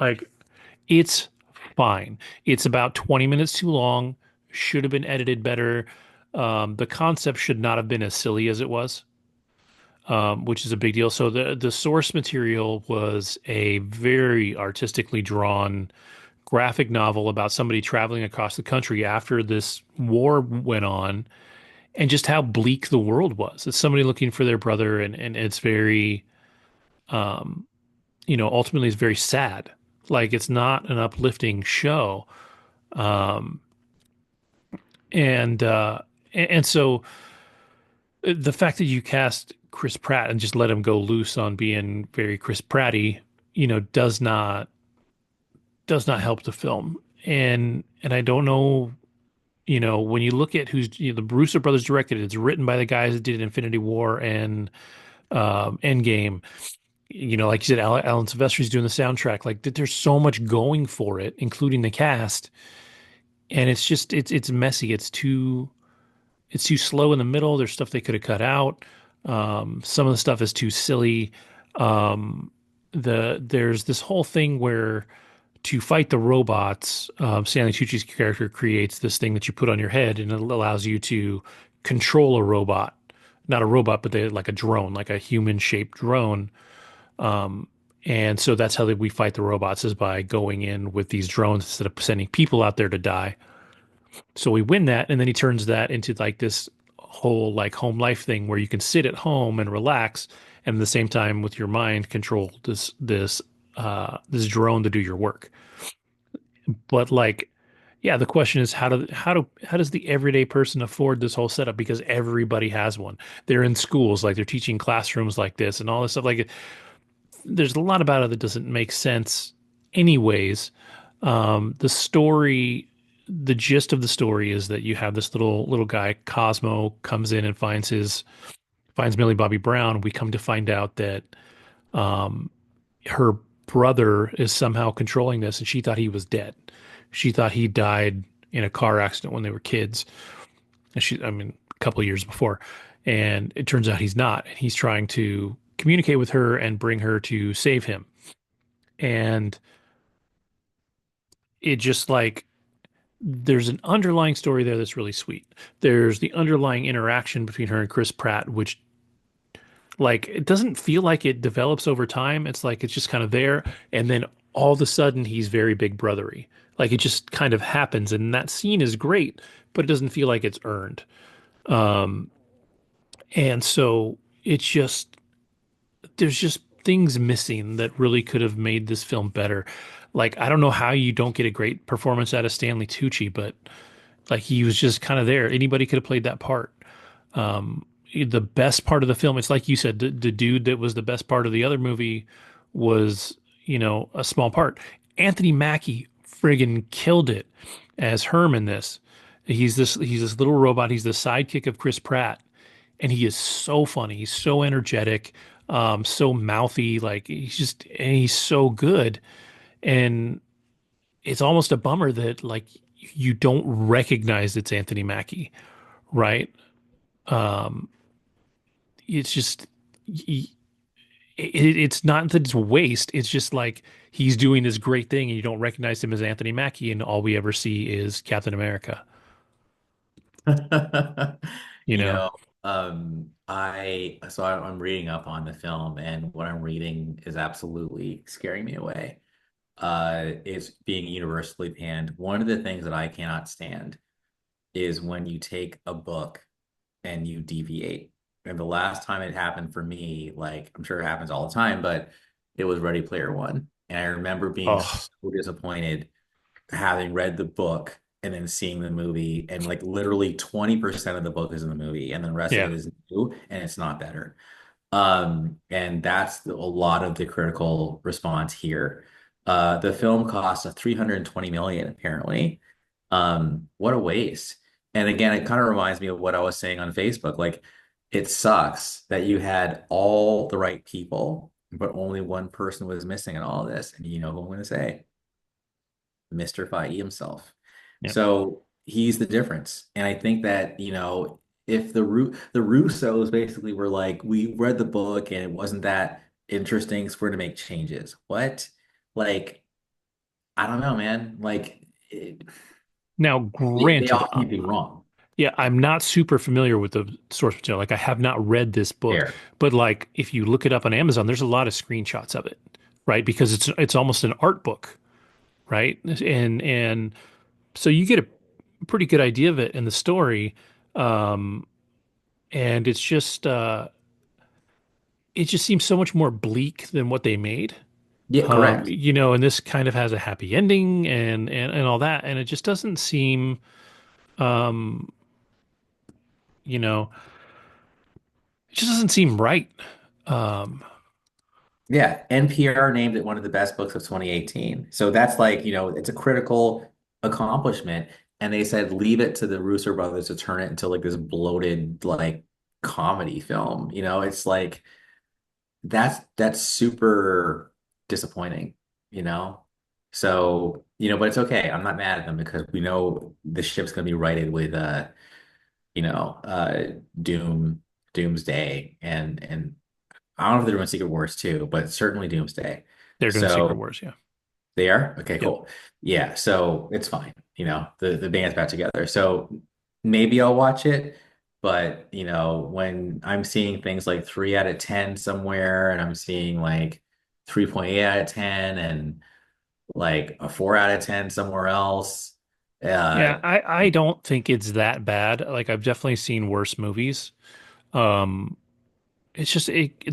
like, it's fine. It's about 20 minutes too long. should have been edited better. The concept should not have been as silly as it was, which is a big deal. So the source material was a very artistically drawn graphic novel about somebody traveling across the country after this war went on, and just how bleak the world was. It's somebody looking for their brother, and it's very, ultimately it's very sad. Like it's not an uplifting show. Um, and so the fact that you cast Chris Pratt and just let him go loose on being very Chris Pratty, does not help the film. And I don't know, when you look at who's the Russo brothers directed it, it's written by the guys that did Infinity War and Endgame. Like you said, Alan Silvestri's doing the soundtrack. Like there's so much going for it, including the cast, and it's just it's messy. It's too slow in the middle. There's stuff they could have cut out. Some of the stuff is too silly. Um, there's this whole thing where to fight the robots, Stanley Tucci's character creates this thing that you put on your head, and it allows you to control a robot, not a robot, but like a drone, like a human-shaped drone. Um, and so that's how we fight the robots, is by going in with these drones instead of sending people out there to die. So we win that, and then he turns that into like this whole like home life thing where you can sit at home and relax, and at the same time with your mind control this drone to do your work. But like, yeah, the question is how does the everyday person afford this whole setup? Because everybody has one. They're in schools, like they're teaching classrooms like this and all this stuff. Like, there's a lot about it that doesn't make sense, anyways. The story, the gist of the story is that you have this little guy, Cosmo, comes in and finds Millie Bobby Brown. We come to find out that um, her brother is somehow controlling this, and she thought he was dead. She thought he died in a car accident when they were kids. And I mean, a couple of years before. And it turns out he's not. And he's trying to communicate with her and bring her to save him. And it just like, there's an underlying story there that's really sweet. There's the underlying interaction between her and Chris Pratt, which like it doesn't feel like it develops over time. It's like it's just kind of there, and then all of a sudden he's very big brothery. Like it just kind of happens, and that scene is great, but it doesn't feel like it's earned. Um, and so it's just there's just things missing that really could have made this film better. Like I don't know how you don't get a great performance out of Stanley Tucci, but like he was just kind of there. Anybody could have played that part. The best part of the film, it's like you said, the dude that was the best part of the other movie was, a small part. Anthony Mackie friggin' killed it as Herm in this. He's this little robot. He's the sidekick of Chris Pratt, and he is so funny. He's so energetic, so mouthy. Like and he's so good. And it's almost a bummer that like you don't recognize it's Anthony Mackie, right? Um, it's just it's not that it's waste. It's just like he's doing this great thing, and you don't recognize him as Anthony Mackie, and all we ever see is Captain America. You You know? know, I'm reading up on the film, and what I'm reading is absolutely scaring me away. Is being universally panned. One of the things that I cannot stand is when you take a book and you deviate. And the last time it happened for me, like I'm sure it happens all the time, but it was Ready Player One. And I remember being Oh, so disappointed having read the book and then seeing the movie, and like literally 20% of the book is in the movie and the rest of yeah. it is new and it's not better. And that's a lot of the critical response here. The film cost a 320 million apparently. What a waste. And again, it kind of reminds me of what I was saying on Facebook. Like, it sucks that you had all the right people, but only one person was missing in all of this. And you know who I'm going to say? Mr. Fahey himself. Yeah. So he's the difference. And I think that, if the Russos basically were like, we read the book and it wasn't that interesting, so we're to make changes. What? Like, I don't know, man. Like, Now, They granted, all can't be wrong. yeah, I'm not super familiar with the source material. Like, I have not read this book, Fair. but like, if you look it up on Amazon, there's a lot of screenshots of it, right? Because it's almost an art book, right? And so you get a pretty good idea of it in the story, um, and it just seems so much more bleak than what they made. Yeah, correct. And this kind of has a happy ending and all that, and it just doesn't seem, um, you know, it just doesn't seem right. Um, Yeah, NPR named it one of the best books of 2018. So that's like, it's a critical accomplishment. And they said leave it to the Russo brothers to turn it into like this bloated like comedy film. It's like that's super disappointing, you know? So, but it's okay. I'm not mad at them because we know the ship's gonna be righted with you know, uh Doom, Doomsday and I don't know if they're doing Secret Wars too, but certainly Doomsday. they're doing Secret So Wars, yeah. they are? Okay, Yep. cool. Yeah, so it's fine. The band's back together. So maybe I'll watch it, but when I'm seeing things like 3 out of 10 somewhere and I'm seeing like 3.8 out of 10 and like a 4 out of 10 somewhere else, Yeah, uh I don't think it's that bad. Like, I've definitely seen worse movies. Um, it's just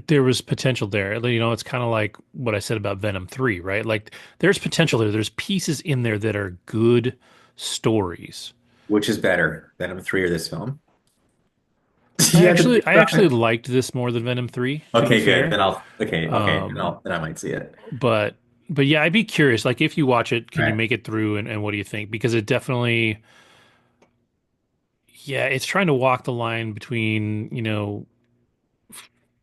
there was potential there. It's kind of like what I said about Venom 3, right? Like, there's potential there. There's pieces in there that are good stories. which is better, Venom 3 or this film? I You have to actually I actually decide. liked this more than Venom 3, to be Okay, good. fair. Then I'll okay, Um, then I might see it. but but yeah, I'd be curious. Like, if you watch it, All can you right. make it through and what do you think? Because it definitely, yeah, it's trying to walk the line between,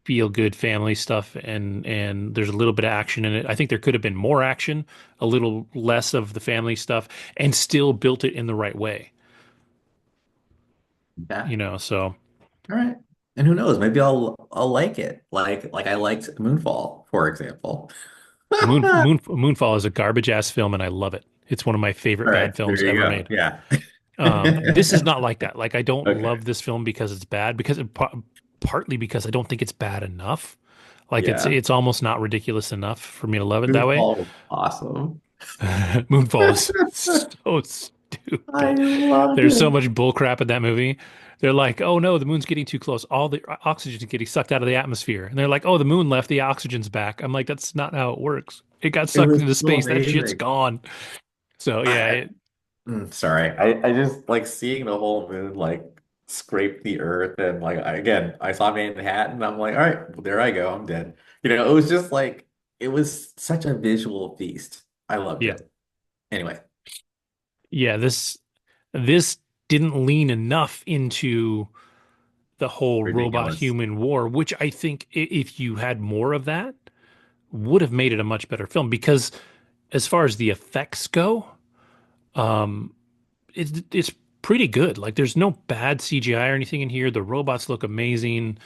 feel good family stuff and there's a little bit of action in it. I think there could have been more action, a little less of the family stuff, and still built it in the right way. Yeah. So All right. And who knows? Maybe I'll like it. Like I liked Moonfall, for example. All Moonfall is a garbage ass film and I love it. It's one of my favorite right, bad films there you ever go. made. Yeah. This is not like that. Like, I don't Okay. love this film because it's bad, partly because I don't think it's bad enough. Like, it's Yeah. it's almost not ridiculous enough for me to love it that way. Moonfall was awesome. Moonfall is so I stupid. loved There's so it. much bull crap in that movie. They're like, oh no, the moon's getting too close. All the oxygen's getting sucked out of the atmosphere. And they're like, oh, the moon left, the oxygen's back. I'm like, that's not how it works. It got It sucked was into so space. That shit's amazing. gone. So yeah, I, sorry. I just like seeing the whole moon like scrape the earth and like again, I saw Manhattan. I'm like, all right, well, there I go. I'm dead. It was just like it was such a visual feast. I loved yeah, it. Anyway, yeah. This didn't lean enough into the whole robot ridiculous. human war, which I think if you had more of that, would have made it a much better film. Because as far as the effects go, um, it's pretty good. Like, there's no bad CGI or anything in here. The robots look amazing.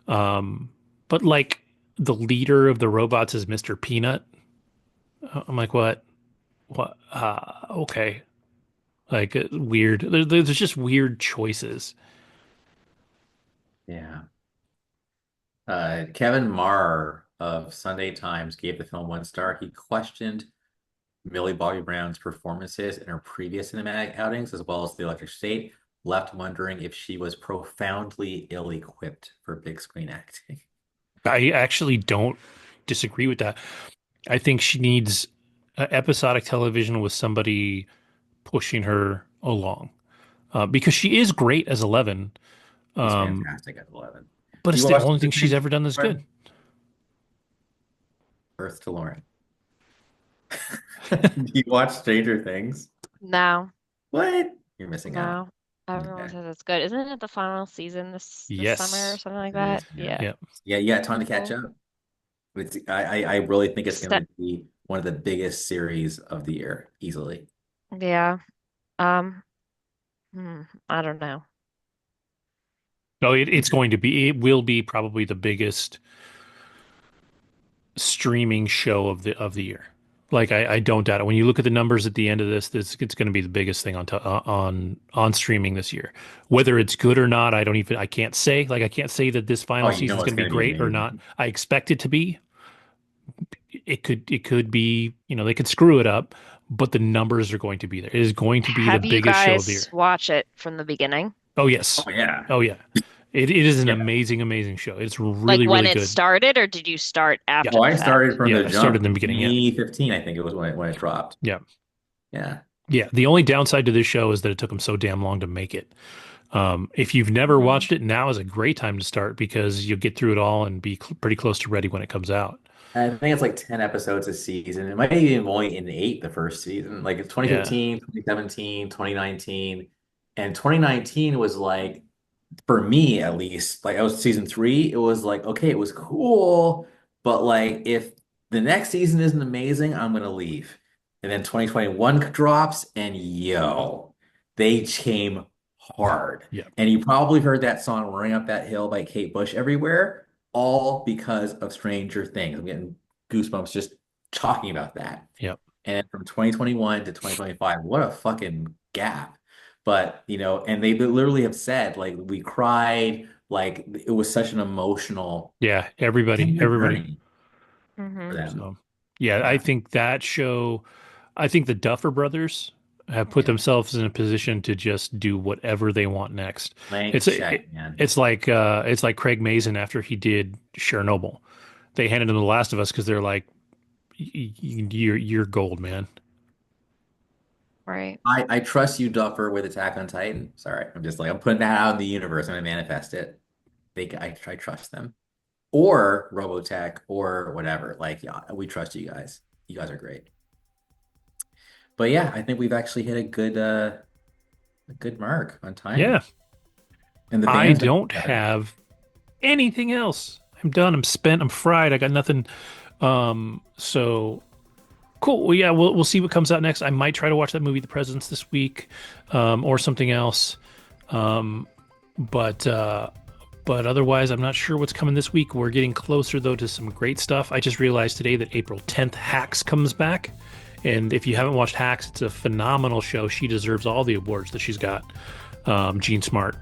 Um, but like, the leader of the robots is Mr. Peanut. I'm like, what? What? Okay. Like, weird. There's just weird choices. Yeah. Kevin Marr of Sunday Times gave the film 1 star. He questioned Millie Bobby Brown's performances in her previous cinematic outings, as well as The Electric State, left wondering if she was profoundly ill-equipped for big screen acting. I actually don't disagree with that. I think she needs episodic television with somebody pushing her along, because she is great as 11. She's Um, fantastic at 11. but Do it's you the watch only the thing she's thing? ever done that's good. Earth to Lauren. Do you watch Stranger Things? No, What? You're missing out. no. Everyone Okay. says it's good. Isn't it the final season this summer or Yes. something like It that? is, yeah. Yeah. Yeah. Yeah, you got time to catch Cool. up. I really think it's going St to be one of the biggest series of the year, easily. yeah. Um, I don't know. No, it's going to be, it will be probably the biggest streaming show of the year. Like I don't doubt it. When you look at the numbers at the end of this, it's going to be the biggest thing on streaming this year. Whether it's good or not, I can't say. Like I can't say that this Oh, final you season is know it's going to be going to be great or not. amazing. I expect it to be. It could be, they could screw it up, but the numbers are going to be there. It is going to be the Have you biggest show of the guys year. watch it from the beginning? Oh yes. Oh yeah, Oh yeah. It is an yeah. amazing, amazing show. It's Like really, when really it good. started, or did you start Yeah. after Oh, the I started fact? from Yeah. the I started jump. in the beginning. Yeah. 2015, I think it was when it dropped. Yeah. Yeah. Yeah. The only downside to this show is that it took them so damn long to make it. If you've never Hmm. watched it, now is a great time to start because you'll get through it all and be pretty close to ready when it comes out. I think it's like 10 episodes a season. It might be even only in eight the first season. Like it's Yeah. 2015, 2017, 2019. And 2019 was like, for me at least, like I was season three, it was like, okay, it was cool, but like if the next season isn't amazing, I'm gonna leave. And then 2021 drops, and yo, they came hard. Yeah. And you probably heard that song Running Up That Hill by Kate Bush everywhere, all because of Stranger Things. I'm getting goosebumps just talking about that. Yeah. And from 2021 to 2025, what a fucking gap. But, and they literally have said, like, we cried, like, it was such an emotional Yeah. Everybody. 10-year Everybody. journey for Hmm. them. So, yeah, I Yeah. think that show, I think the Duffer Brothers have put Yeah. themselves in a position to just do whatever they want next. Blank It's check, man. it's like Craig Mazin after he did Chernobyl. They handed him The Last of Us because they're like, You're gold, man." Right. I trust you, Duffer, with Attack on Titan. Sorry. I'm putting that out in the universe. I'm gonna manifest it. I trust them. Or Robotech or whatever. Like, yeah, we trust you guys. You guys are great. But yeah, I think we've actually hit a good mark on Yeah, time. And the I band's back don't together. have anything else. I'm done. I'm spent. I'm fried. I got nothing. So cool. Well, yeah, we'll see what comes out next. I might try to watch that movie, The Presence, this week, or something else. Um, but otherwise, I'm not sure what's coming this week. We're getting closer though to some great stuff. I just realized today that April 10th, Hacks comes back, and if you haven't watched Hacks, it's a phenomenal show. She deserves all the awards that she's got. Jean Smart.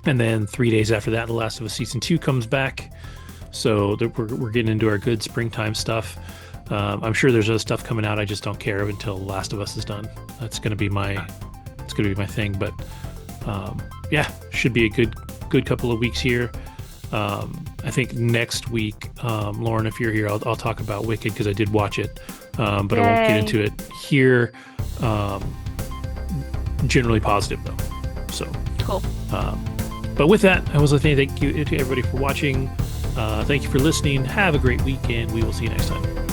And then 3 days after that, The Last of Us season 2 comes back. So we're getting into our good springtime stuff. I'm sure there's other stuff coming out. I just don't care until Last of Us is done. That's gonna be my thing. But yeah, should be a good couple of weeks here. I think next week, Lauren, if you're here, I'll talk about Wicked because I did watch it, but I won't get Yay. into it here. Um, Generally positive though. So, Cool. um, but with that, I was saying thank you to everybody for watching. Thank you for listening. Have a great week, and we will see you next time.